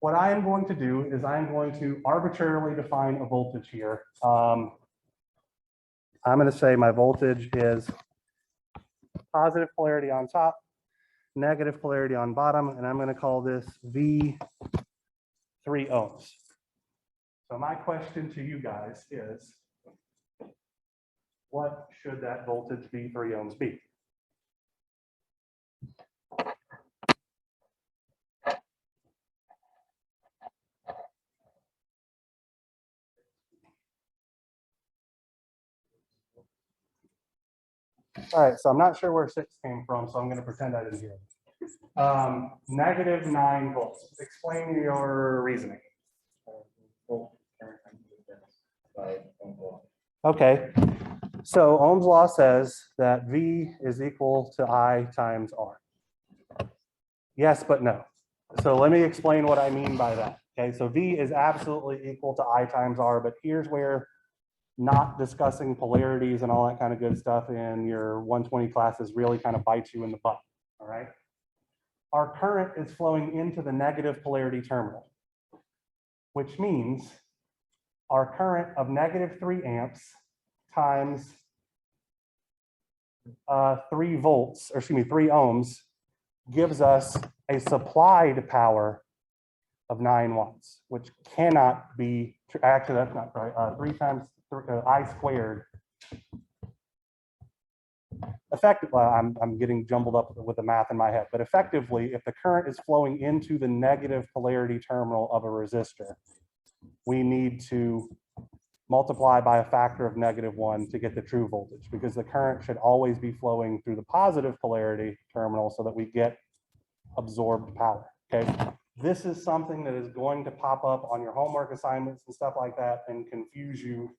what I am going to do is I'm going to arbitrarily define a voltage here. I'm going to say my voltage is positive polarity on top, negative polarity on bottom, and I'm going to call this V 3 ohms. So my question to you guys is, what should that voltage V 3 ohms be? All right, so I'm not sure where 6 came from, so I'm going to pretend I didn't hear it. Negative 9 volts. Explain your reasoning. Okay, so Ohm's law says that V is equal to I times R. Yes, but no. So let me explain what I mean by that. Okay, so V is absolutely equal to I times R, but here's where not discussing polarities and all that kind of good stuff in your 120 classes really kind of bites you in the butt, all right? Our current is flowing into the negative polarity terminal, which means our current of negative 3 amps times 3 volts, or excuse me, 3 ohms gives us a supplied power of 9 watts, which cannot be, actually that's not right, 3 times I squared. Effectively, I'm getting jumbled up with the math in my head, but effectively, if the current is flowing into the negative polarity terminal of a resistor, we need to multiply by a factor of -1 to get the true voltage, because the current should always be flowing through the positive polarity terminal so that we get absorbed power, okay? This is something that is going to pop up on your homework assignments and stuff like that and confuse you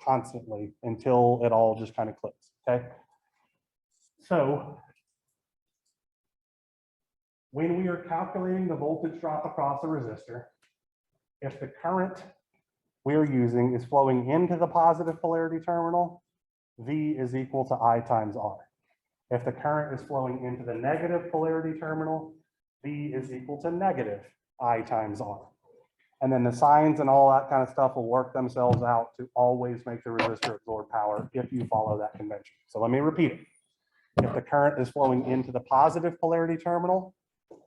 constantly until it all just kind of clicks, okay? So when we are calculating the voltage drop across a resistor, if the current we're using is flowing into the positive polarity terminal, V is equal to I times R. If the current is flowing into the negative polarity terminal, V is equal to negative I times R. And then the signs and all that kind of stuff will work themselves out to always make the resistor absorb power if you follow that convention. So let me repeat it. If the current is flowing into the positive polarity terminal,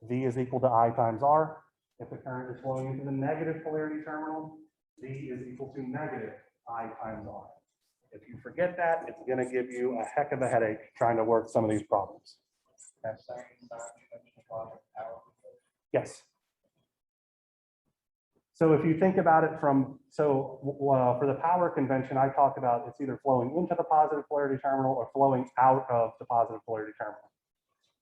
V is equal to I times R. If the current is flowing into the negative polarity terminal, V is equal to negative I times R. If you forget that, it's going to give you a heck of a headache trying to work some of these problems. Yes. So if you think about it from, for the power convention, I talked about it's either flowing into the positive polarity terminal or flowing out of the positive polarity terminal.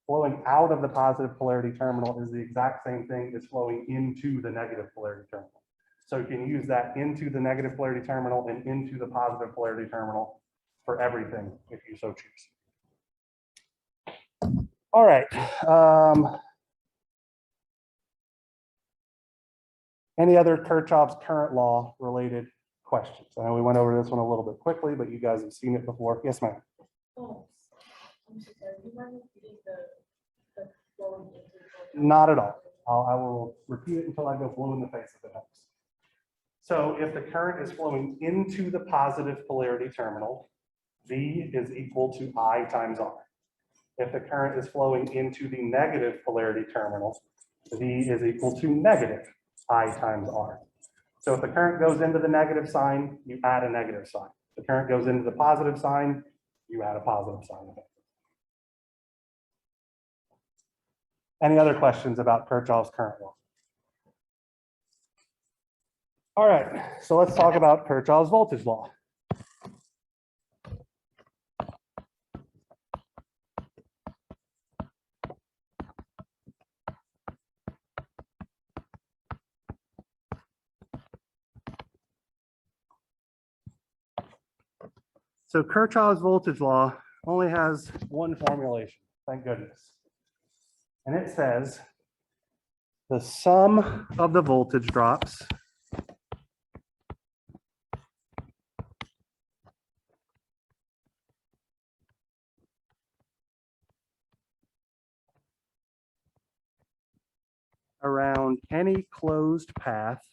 Flowing out of the positive polarity terminal is the exact same thing as flowing into the negative polarity terminal. So you can use that into the negative polarity terminal and into the positive polarity terminal for everything if you so choose. All right. Any other Kirchhoffs current law related questions? I know we went over this one a little bit quickly, but you guys have seen it before. Yes, ma'am. Oh, I'm so sorry. Do you mind repeating the flowing into the- Not at all. I will repeat it until I go blue in the face if it helps. So if the current is flowing into the positive polarity terminal, V is equal to I times R. If the current is flowing into the negative polarity terminal, V is equal to negative I times R. So if the current goes into the negative sign, you add a negative sign. If the current goes into the positive sign, you add a positive sign. Any other questions about Kirchhoffs current law? All right, so let's talk about Kirchhoffs voltage law. So Kirchhoffs voltage law only has one formulation, thank goodness. And it says the sum of the voltage drops around any closed path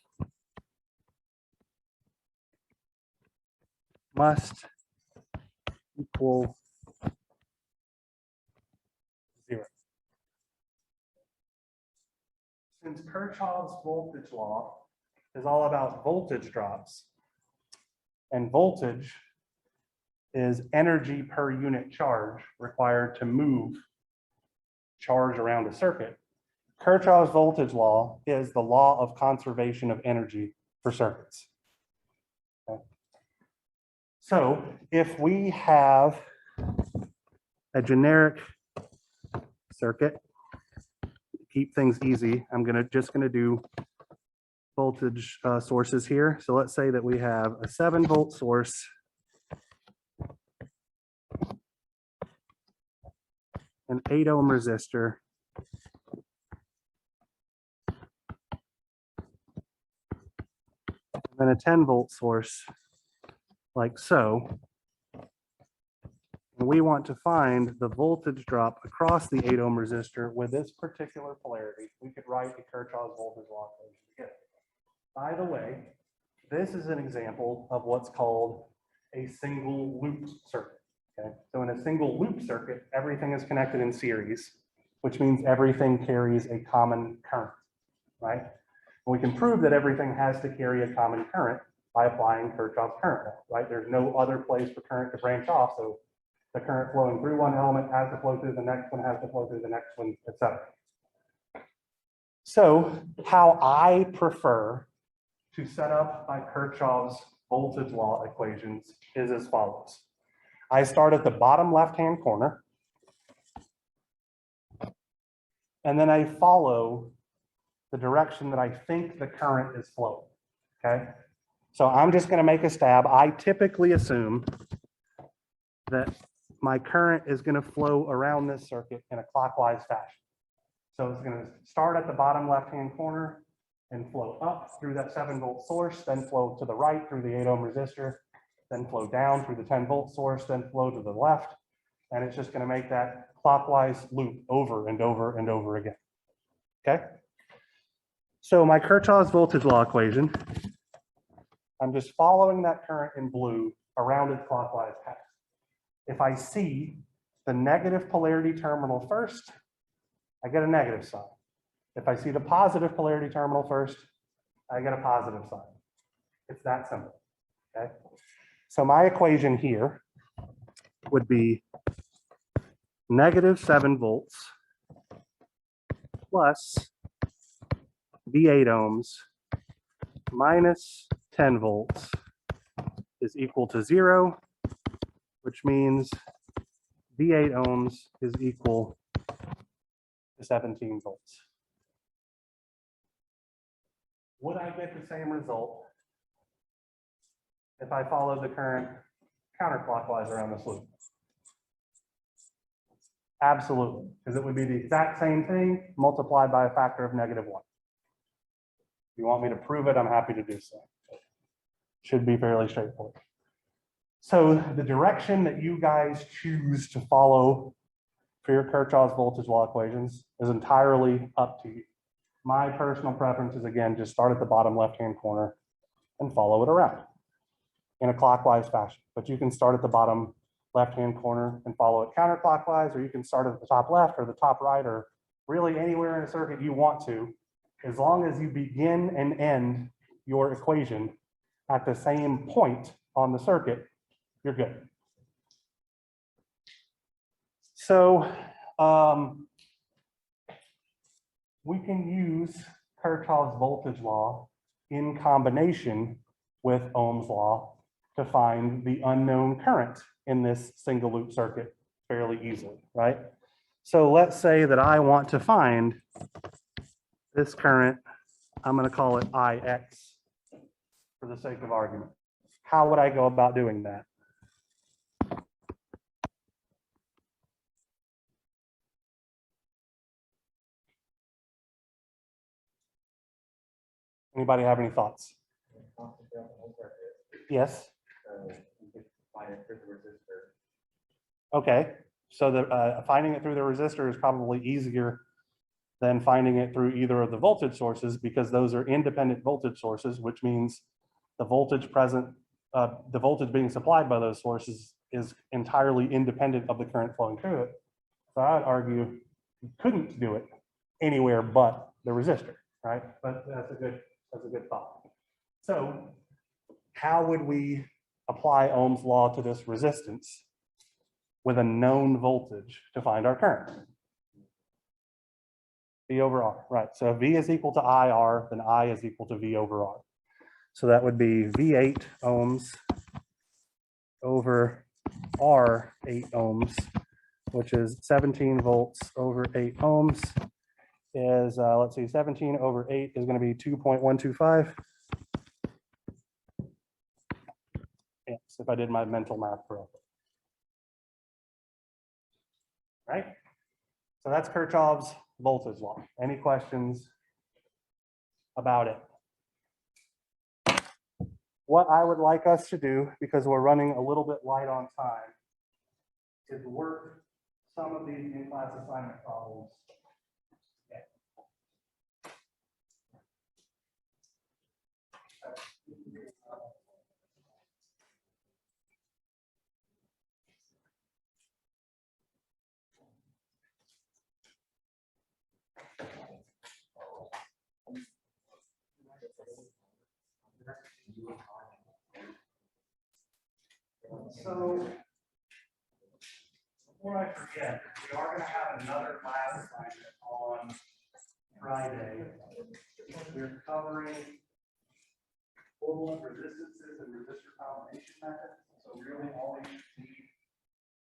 must equal 0. Since Kirchhoffs voltage law is all about voltage drops, and voltage is energy per unit charge required to move charge around a circuit, Kirchhoffs voltage law is the law of conservation of energy for circuits. Okay. So if we have a generic circuit, to keep things easy, I'm just gonna do voltage sources here. So let's say that we have a 7-volt source an 8-ohm resistor, and then a 10-volt source like so. And we want to find the voltage drop across the 8-ohm resistor with this particular polarity. We could write the Kirchhoffs voltage law equation together. By the way, this is an example of what's called a single loop circuit. Okay, so in a single loop circuit, everything is connected in series, which means everything carries a common current, right? And we can prove that everything has to carry a common current by applying Kirchhoffs current law, right? There's no other place for current to branch off, so the current flowing through one element has to flow through the next one, has to flow through the next one, etc. So how I prefer to set up my Kirchhoffs voltage law equations is as follows. I start at the bottom left-hand corner, and then I follow the direction that I think the current is flowing, okay? So I'm just gonna make a stab. I typically assume that my current is gonna flow around this circuit in a clockwise fashion. So it's gonna start at the bottom left-hand corner and flow up through that 7-volt source, then flow to the right through the 8-ohm resistor, then flow down through the 10-volt source, then flow to the left. And it's just gonna make that clockwise loop over and over and over again, okay? So my Kirchhoffs voltage law equation, I'm just following that current in blue around its clockwise path. If I see the negative polarity terminal first, I get a negative sign. If I see the positive polarity terminal first, I get a positive sign. It's that simple, okay? So my equation here would be -7 volts plus V8 ohms minus 10 volts is equal to 0, which means V8 ohms is equal to 17 volts. Would I get the same result if I followed the current counterclockwise around this loop? Absolutely, because it would be the exact same thing multiplied by a factor of -1. If you want me to prove it, I'm happy to do so. Should be fairly straightforward. So the direction that you guys choose to follow for your Kirchhoffs voltage law equations is entirely up to you. My personal preference is, again, just start at the bottom left-hand corner and follow it around in a clockwise fashion. But you can start at the bottom left-hand corner and follow it counterclockwise, or you can start at the top left or the top right, or really anywhere in a circuit you want to, as long as you begin and end your equation at the same point on the circuit, you're good. So we can use Kirchhoffs voltage law in combination with Ohm's law to find the unknown current in this single loop circuit fairly easily, right? So let's say that I want to find this current. I'm going to call it IX for the sake of argument. How would I go about doing that? Anybody have any thoughts? Yes. Okay, so the finding it through the resistor is probably easier than finding it through either of the voltage sources, because those are independent voltage sources, which means the voltage present, the voltage being supplied by those sources is entirely independent of the current flowing through it. So I would argue you couldn't do it anywhere but the resistor, right? But that's a good thought. So how would we apply Ohm's law to this resistance with a known voltage to find our current? V over R, right? So if V is equal to IR, then I is equal to V over R. So that would be V8 ohms over R 8 ohms, which is 17 volts over 8 ohms is, let's see, 17 over 8 is going to be 2.125. Yes, if I did my mental math correctly. Right? So that's Kirchhoffs voltage law. Any questions about it? What I would like us to do, because we're running a little bit light on time, is work some of these in-class assignment problems. So, before I forget, we are going to have another class assignment on Friday. We're covering equivalent resistances and resistor combination methods. So really all you need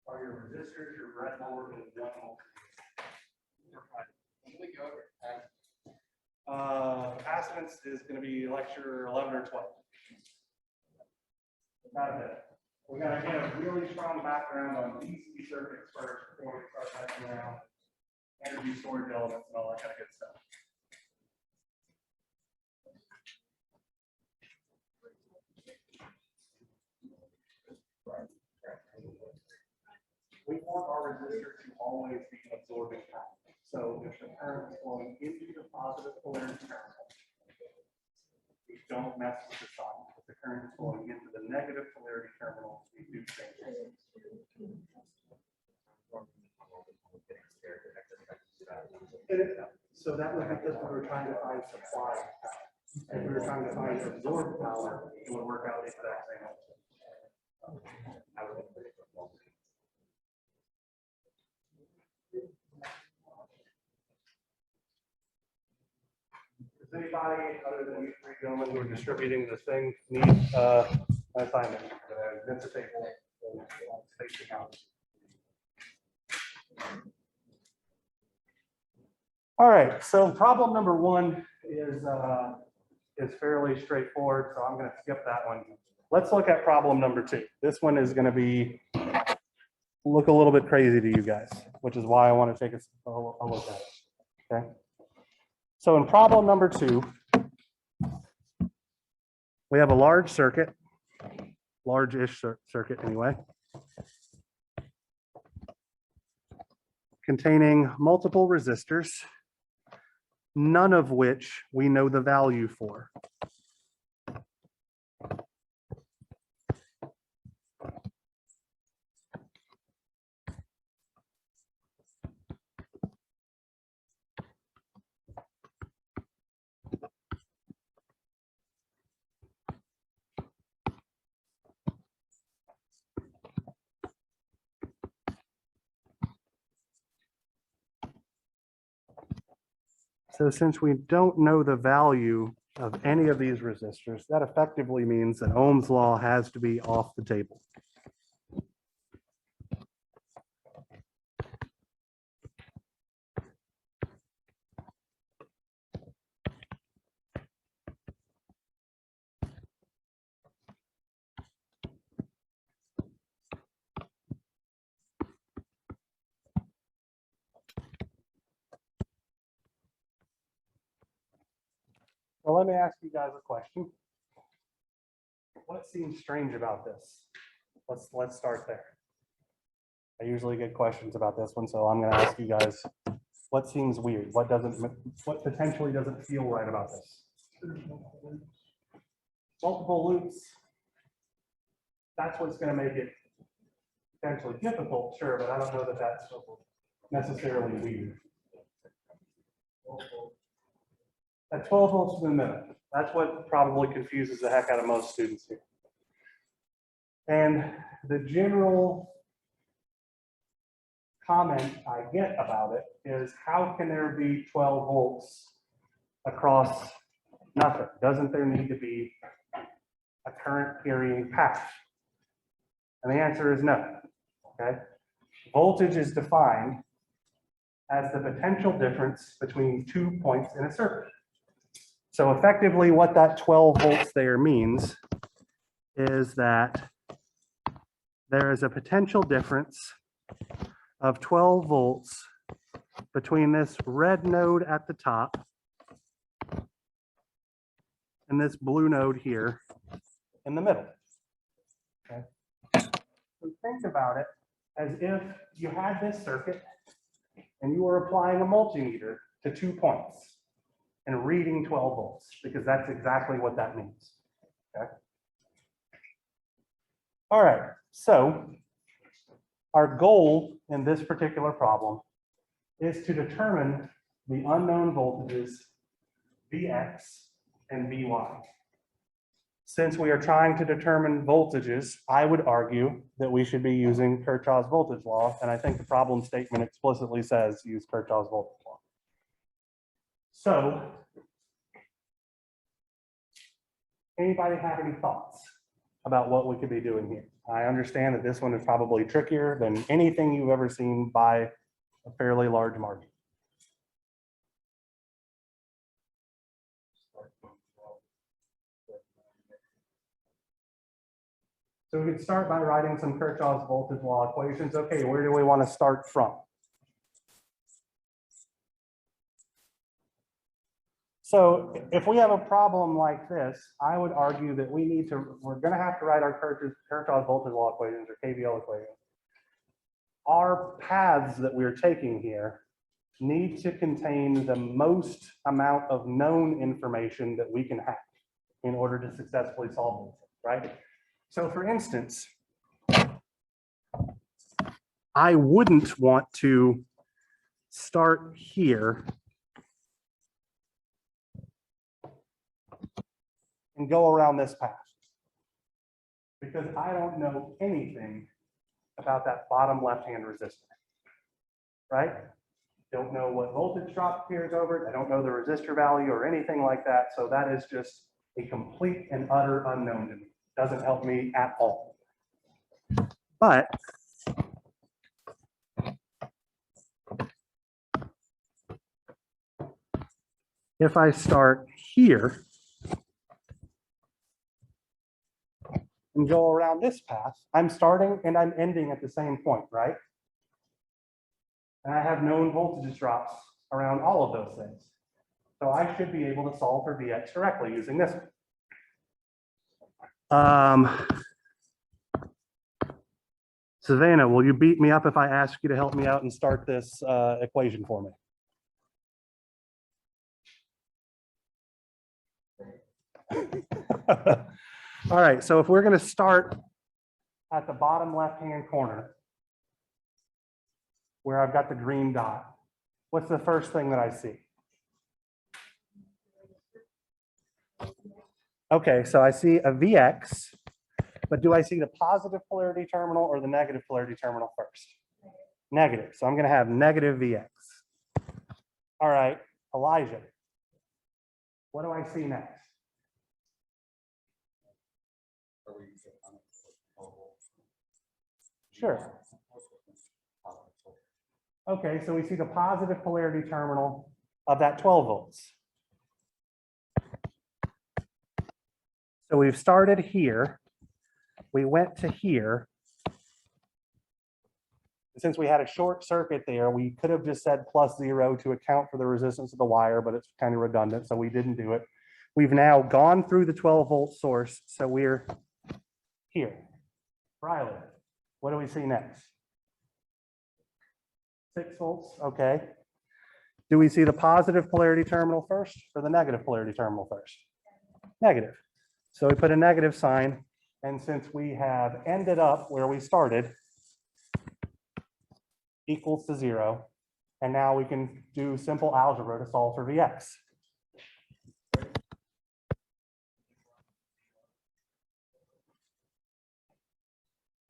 are your resistors, your breadboard, and one voltmeter. When we go over Capacitance is going to be lecture 11 or 12. Not a bit. We got to get a really strong background on DC circuits first before we start messing around energy storage elements and all that kind of good stuff. We want our resistor to always be absorbing current. So if the current is flowing into the positive polarity terminal, we don't mess with the sign. If the current is flowing into the negative polarity terminal, we do things. So that was because we were trying to find supply. If we were trying to find absorbed power, it would work out the exact same. Does anybody other than you three gentlemen who are distributing this thing need an assignment? That's a table. Spacing out. All right, so problem number one is fairly straightforward, so I'm going to skip that one. Let's look at problem number two. This one is going to look a little bit crazy to you guys, which is why I want to take a look at it. Okay. So in problem number two, we have a large circuit large-ish circuit anyway, containing multiple resistors, none of which we know the value for. So since we don't know the value of any of these resistors, that effectively means that Ohm's law has to be off the table. Well, let me ask you guys a question. What seems strange about this? Let's start there. I usually get questions about this one, so I'm going to ask you guys, what seems weird? What potentially doesn't feel right about this? Multiple loops. That's what's going to make it potentially difficult, sure, but I don't know that that's necessarily weird. At 12 volts in the middle. That's what probably confuses the heck out of most students here. And the general comment I get about it is, how can there be 12 volts across nothing? Doesn't there need to be a current carrying path? And the answer is no. Okay. Voltage is defined as the potential difference between 2 points in a circuit. So effectively what that 12 volts there means is that there is a potential difference of 12 volts between this red node at the top and this blue node here in the middle. Okay. So think about it as if you had this circuit and you were applying a multimeter to 2 points and reading 12 volts, because that's exactly what that means. Okay. All right, so our goal in this particular problem is to determine the unknown voltages Vx and Vy. Since we are trying to determine voltages, I would argue that we should be using Kirchhoffs voltage law, and I think the problem statement explicitly says use Kirchhoffs voltage law. So, anybody have any thoughts about what we could be doing here? I understand that this one is probably trickier than anything you've ever seen by a fairly large margin. So we could start by writing some Kirchhoffs voltage law equations. Okay, where do we want to start from? So if we have a problem like this, I would argue that we're going to have to write our Kirchhoffs voltage law equations or KVL equations. Our paths that we're taking here need to contain the most amount of known information that we can have in order to successfully solve this, right? So for instance, I wouldn't want to start here and go around this path, because I don't know anything about that bottom left-hand resistor, right? Don't know what voltage drop appears over it. I don't know the resistor value or anything like that. So that is just a complete and utter unknown to me. Doesn't help me at all. But if I start here and go around this path, I'm starting and I'm ending at the same point, right? And I have known voltage drops around all of those things. So I should be able to solve for Vx directly using this one. Savannah, will you beat me up if I ask you to help me out and start this equation for me? All right, so if we're going to start at the bottom left-hand corner, where I've got the green dot, what's the first thing that I see? Okay, so I see a Vx, but do I see the positive polarity terminal or the negative polarity terminal first? Negative, so I'm going to have negative Vx. All right, Elijah, what do I see next? Sure. Okay, so we see the positive polarity terminal of that 12 volts. So we've started here. We went to here. Since we had a short circuit there, we could have just said +0 to account for the resistance of the wire, but it's kind of redundant, so we didn't do it. We've now gone through the 12-volt source, so we're here. Riley, what do we see next? 6 volts, okay. Do we see the positive polarity terminal first or the negative polarity terminal first? Negative. So we put a negative sign, and since we have ended up where we started, equals to 0, and now we can do simple algebra to solve for Vx.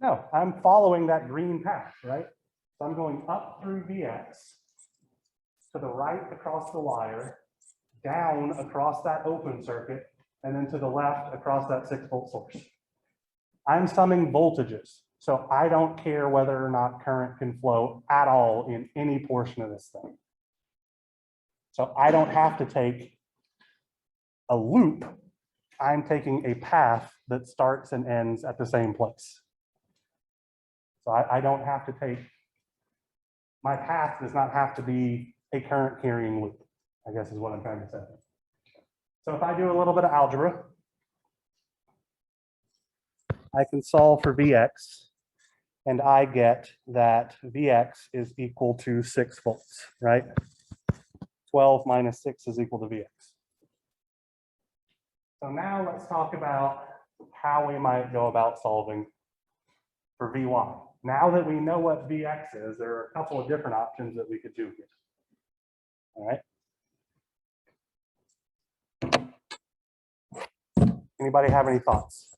No, I'm following that green path, right? So I'm going up through Vx, to the right across the wire, down across that open circuit, and then to the left across that 6-volt source. I'm summing voltages, so I don't care whether or not current can flow at all in any portion of this thing. So I don't have to take a loop. I'm taking a path that starts and ends at the same place. So I don't have to take, my path does not have to be a current carrying loop, I guess is what I'm trying to say. So if I do a little bit of algebra, I can solve for Vx, and I get that Vx is equal to 6 volts, right? 12 minus 6 is equal to Vx. So now let's talk about how we might go about solving for Vy. Now that we know what Vx is, there are a couple of different options that we could do here. All right. Anybody have any thoughts?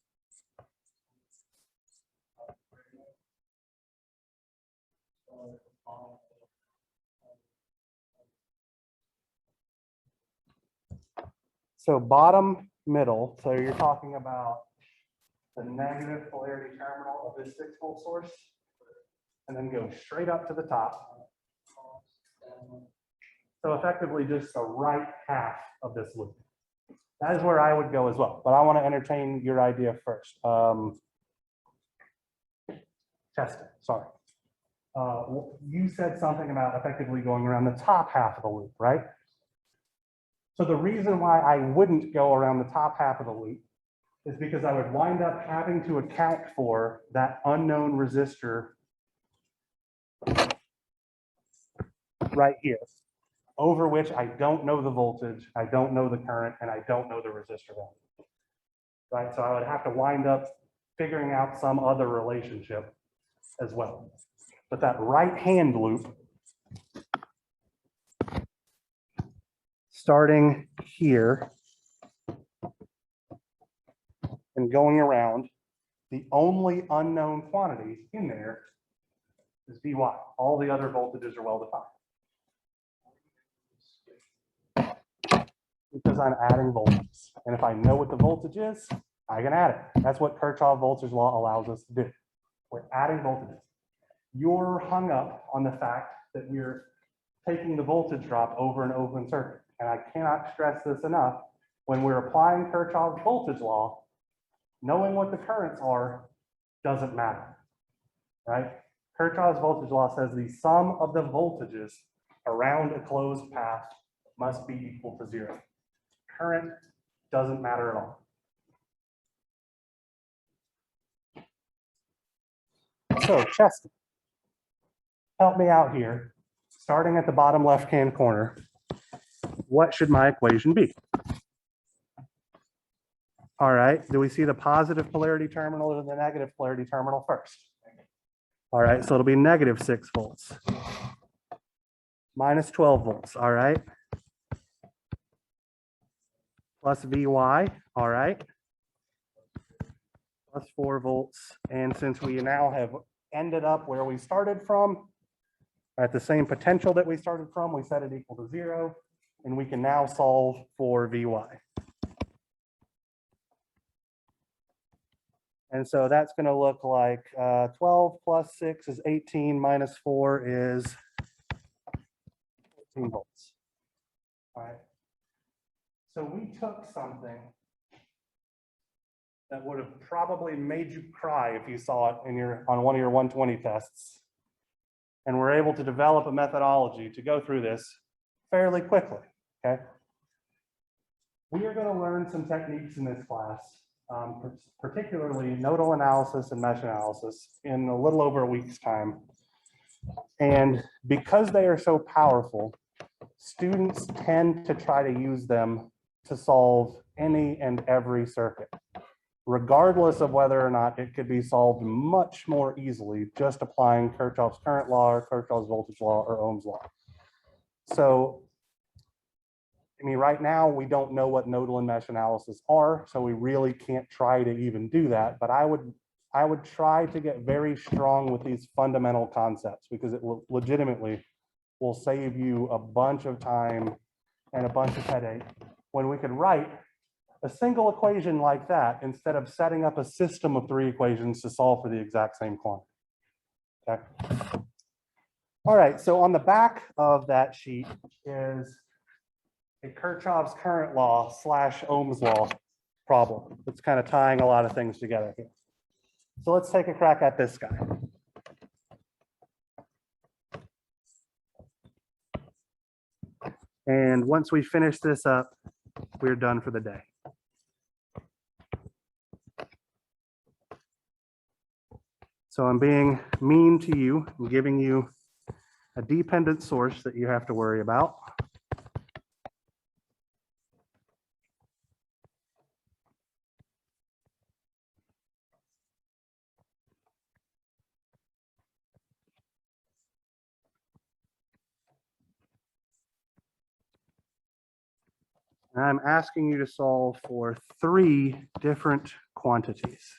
So bottom middle, so you're talking about the negative polarity terminal of this 6-volt source, and then go straight up to the top. So effectively just the right half of this loop. That is where I would go as well, but I want to entertain your idea first. Test it, sorry. You said something about effectively going around the top half of the loop, right? So the reason why I wouldn't go around the top half of the loop is because I would wind up having to account for that unknown resistor right here, over which I don't know the voltage, I don't know the current, and I don't know the resistor value. Right, so I would have to wind up figuring out some other relationship as well. But that right-hand loop, starting here and going around, the only unknown quantity in there is Vy. All the other voltages are well defined. Because I'm adding voltages. And if I know what the voltage is, I can add it. That's what Kirchhoffs voltage law allows us to do. We're adding voltages. You're hung up on the fact that we're taking the voltage drop over an open circuit. And I cannot stress this enough. When we're applying Kirchhoffs voltage law, knowing what the currents are doesn't matter, right? Kirchhoffs voltage law says the sum of the voltages around a closed path must be equal to 0. Current doesn't matter at all. so Cheston, help me out here. Starting at the bottom left-hand corner, what should my equation be? All right, do we see the positive polarity terminal or the negative polarity terminal first? All right, so it'll be negative 6 volts. Minus 12 volts, all right. Plus Vy, all right. Plus 4 volts. And since we now have ended up where we started from, at the same potential that we started from, we set it equal to 0, and we can now solve for Vy. And so that's going to look like 12 plus 6 is 18, minus 4 is 15 volts. All right. So we took something that would have probably made you cry if you saw it on one of your 120 tests. And we're able to develop a methodology to go through this fairly quickly, okay? We are going to learn some techniques in this class, particularly nodal analysis and mesh analysis in a little over a week's time. And because they are so powerful, students tend to try to use them to solve any and every circuit, regardless of whether or not it could be solved much more easily just applying Kirchhoffs Current Law or Kirchhoffs Voltage Law or Ohm's Law. So, I mean, right now we don't know what nodal and mesh analysis are, so we really can't try to even do that. But I would try to get very strong with these fundamental concepts because it will legitimately will save you a bunch of time and a bunch of headache when we could write a single equation like that instead of setting up a system of 3 equations to solve for the exact same quantity. Okay. All right, so on the back of that sheet is a Kirchhoffs Current Law / Ohm's Law problem. It's kind of tying a lot of things together here. So let's take a crack at this guy. And once we finish this up, we're done for the day. So I'm being mean to you. I'm giving you a dependent source that you have to worry about. And I'm asking you to solve for 3 different quantities.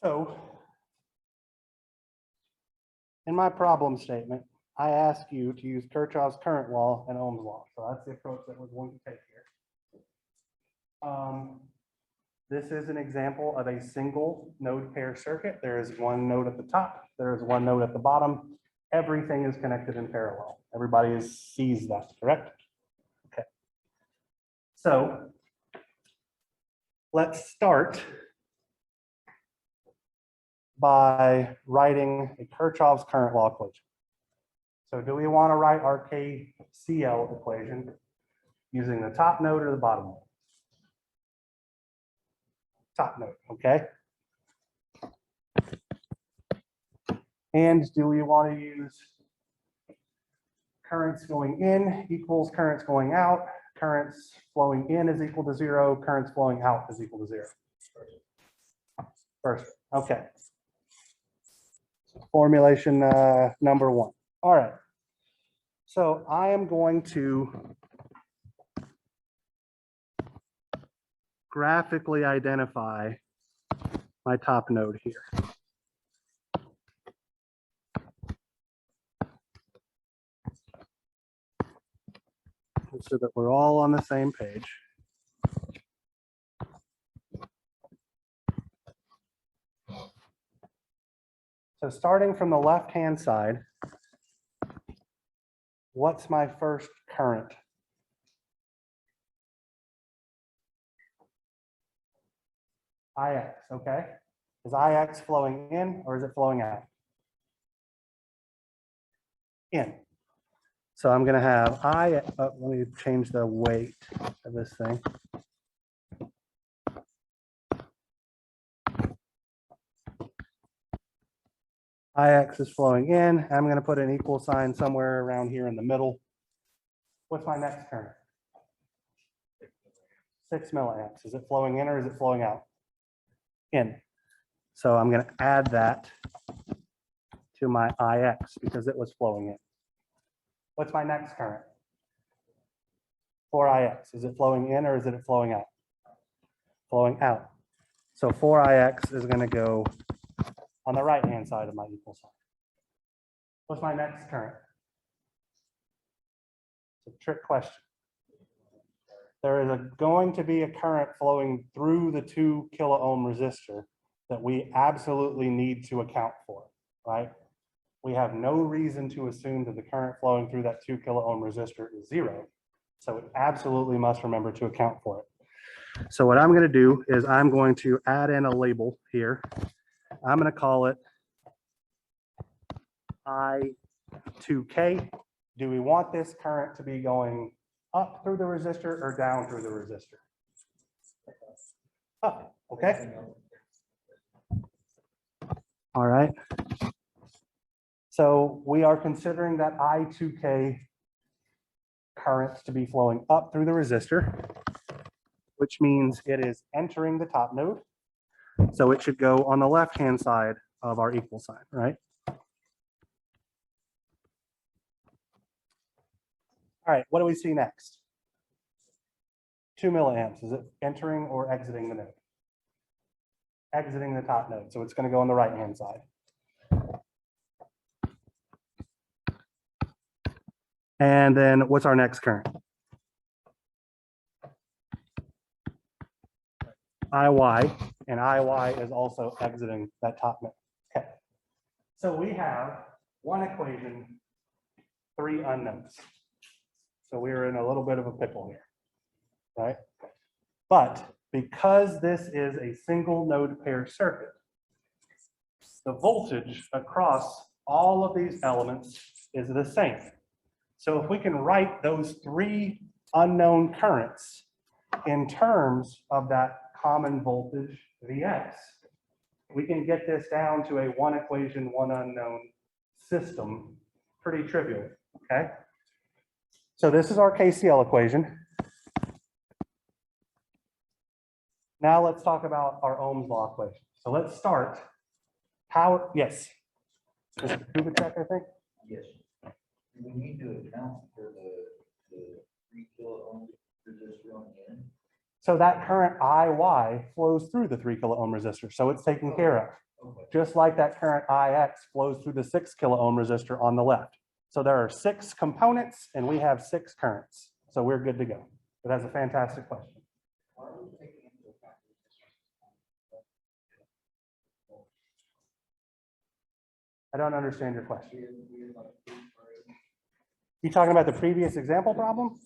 So in my problem statement, I ask you to use Kirchhoffs Current Law and Ohm's Law. So that's the approach that we're going to take here. This is an example of a single node pair circuit. There is one node at the top. There is one node at the bottom. Everything is connected in parallel. Everybody sees that, correct? Okay. So let's start by writing a Kirchhoffs current law equation. So do we want to write our KCL equation using the top node or the bottom node? Top node, okay. And do we want to use currents going in equals currents going out? Currents flowing in is equal to 0. Currents flowing out is equal to 0. First, okay. Formulation number 1. All right. So I am going to graphically identify my top node here. So that we're all on the same page. So starting from the left-hand side, what's my first current? IX, okay? Is IX flowing in or is it flowing out? In. So I'm going to have let me change the weight of this thing. IX is flowing in. I'm going to put an equal sign somewhere around here in the middle. What's my next current? 6 milliamps. Is it flowing in or is it flowing out? In. So I'm going to add that to my IX because it was flowing in. What's my next current? 4IX. Is it flowing in or is it flowing out? Flowing out. So 4IX is going to go on the right-hand side of my equal sign. What's my next current? It's a trick question. There is going to be a current flowing through the 2 kilo ohm resistor that we absolutely need to account for, right? We have no reason to assume that the current flowing through that 2 kilo ohm resistor is 0. So it absolutely must remember to account for it. So what I'm going to do is I'm going to add in a label here. I'm going to call it I2K. Do we want this current to be going up through the resistor or down through the resistor? Up, okay. All right. So we are considering that I2K current to be flowing up through the resistor, which means it is entering the top node. So it should go on the left-hand side of our equal sign, right? All right, what do we see next? 2 milliamps. Is it entering or exiting the node? Exiting the top node. So it's going to go on the right-hand side. And then what's our next current? IY, and IY is also exiting that top node. Okay. So we have one equation, 3 unknowns. So we're in a little bit of a pickle here, right? But because this is a single node pair circuit, the voltage across all of these elements is the same. So if we can write those 3 unknown currents in terms of that common voltage Vx, we can get this down to a 1 equation, 1 unknown system pretty trivial, okay? So this is our KCL equation. Now let's talk about our Ohm's Law equation. So let's start. How, yes. Mr. Kubicek, I think? Yes. We need to account for the 3 kilo ohm resistor on the end. So that current IY flows through the 3 kilo ohm resistor, so it's taken care of. Okay. Just like that current IX flows through the 6 kilo ohm resistor on the left. So there are 6 components and we have 6 currents. So we're good to go. But that's a fantastic question. Why are we taking into account I don't understand your question. we're like, You talking about the previous example problem?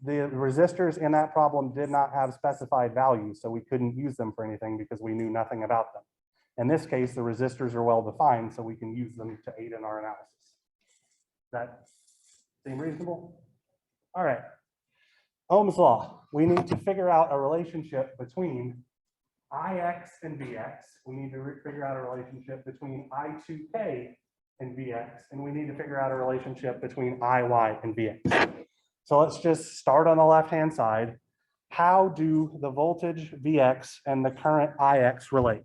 The resistors in that problem did not have specified values, so we couldn't use them for anything because we knew nothing about them. In this case, the resistors are well defined, so we can use them to aid in our analysis. Does that seem reasonable? All right. Ohm's law. We need to figure out a relationship between Ix and Vx. We need to figure out a relationship between I2K and Vx, and we need to figure out a relationship between Iy and Vx. So let's just start on the left-hand side. How do the voltage Vx and the current Ix relate?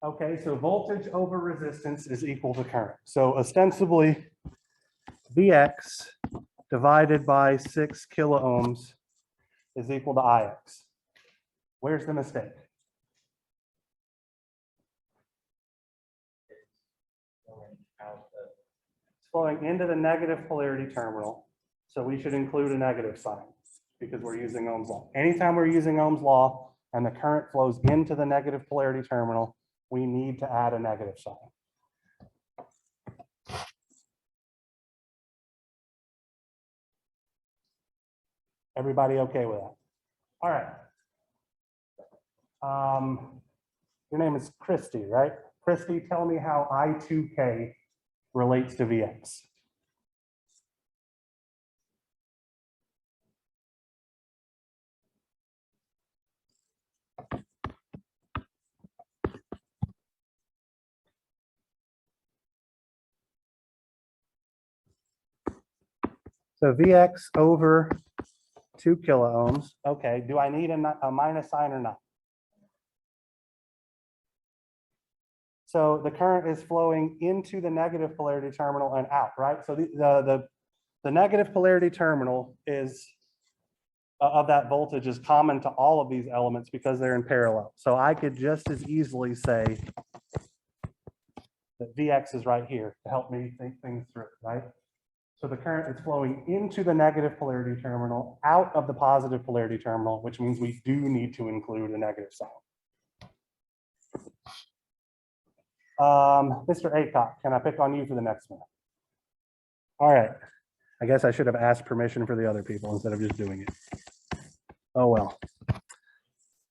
Okay, so voltage over resistance is equal to current. So ostensibly, Vx divided by 6 kilo ohms is equal to Ix. Where's the mistake? It's flowing into the negative polarity terminal, so we should include a negative sign. because we're using Ohm's law. Anytime we're using Ohm's law and the current flows into the negative polarity terminal, we need to add a negative sign. Everybody okay with that? All right. Your name is Christy, right? Christy, tell me how I2K relates to Vx. So Vx over 2 kilo ohms. Okay, do I need a minus sign or not? So the current is flowing into the negative polarity terminal and out, right? So the negative polarity terminal is of that voltage is common to all of these elements because they're in parallel. So I could just as easily say that Vx is right here to help me think things through, right? So the current is flowing into the negative polarity terminal, out of the positive polarity terminal, which means we do need to include a negative sign. Mr. Aycock, can I pick on you for the next one? All right. I guess I should have asked permission for the other people instead of just doing it. Oh, well.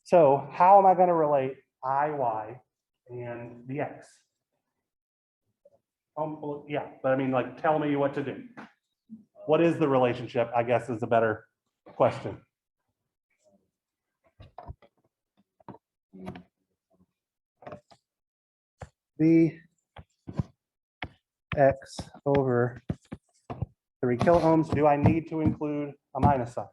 So how am I going to relate IY and Vx? Well, yeah, but I mean, like, tell me what to do. What is the relationship, I guess, is a better question. Vx over 3 kilo ohms. Do I need to include a minus sign?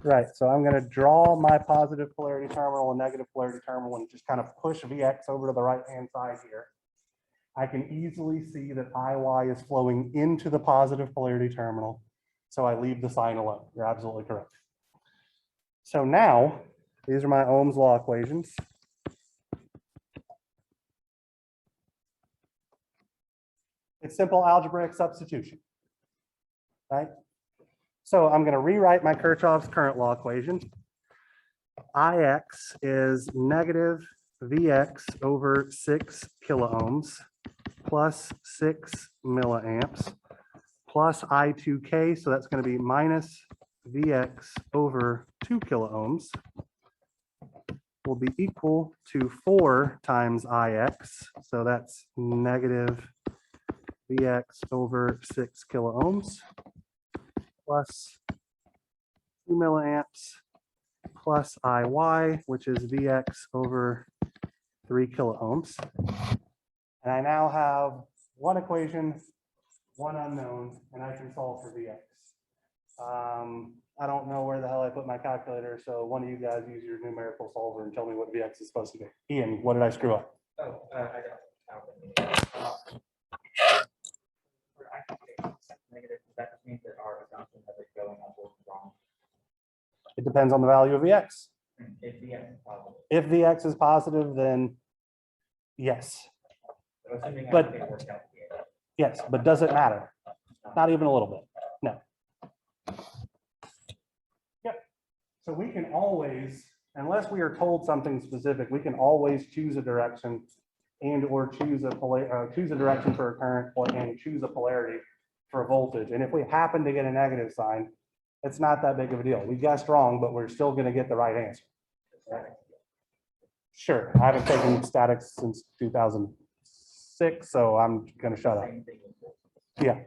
Right, so I'm going to draw my positive polarity terminal and negative polarity terminal and just kind of push Vx over to the right-hand side here. I can easily see that IY is flowing into the positive polarity terminal, so I leave the sign alone. You're absolutely correct. So now, these are my Ohm's law equations. It's simple algebraic substitution, right? So I'm going to rewrite my Kirchhoffs current law equation. Ix is negative Vx over 6 kilo ohms plus 6 milliamps plus I2K. So that's going to be minus Vx over 2 kilo ohms will be equal to 4 times Ix. So that's negative Vx over 6 kilo ohms plus 2 milliamps plus IY, which is Vx over 3 kilo ohms. And I now have one equation, one unknown, and I can solve for Vx. I don't know where the hell I put my calculator, so one of you guys use your numerical solver and tell me what Vx is supposed to be. Ian, what did I screw up? Oh, I got it. Negative, that means that our assumption that it's going up was wrong. It depends on the value of Vx. If the x is positive. If Vx is positive, then yes. So assuming But- everything works out here. Yes, but does it matter? Not even a little bit. No. Yep. So we can always, unless we are told something specific, we can always choose a direction and or choose a direction for a current and choose a polarity for a voltage. And if we happen to get a negative sign, it's not that big of a deal. We guessed wrong, but we're still going to get the right answer. Sure. I haven't taken statics since 2006, so I'm going to shut up. Same thing with this. Yeah.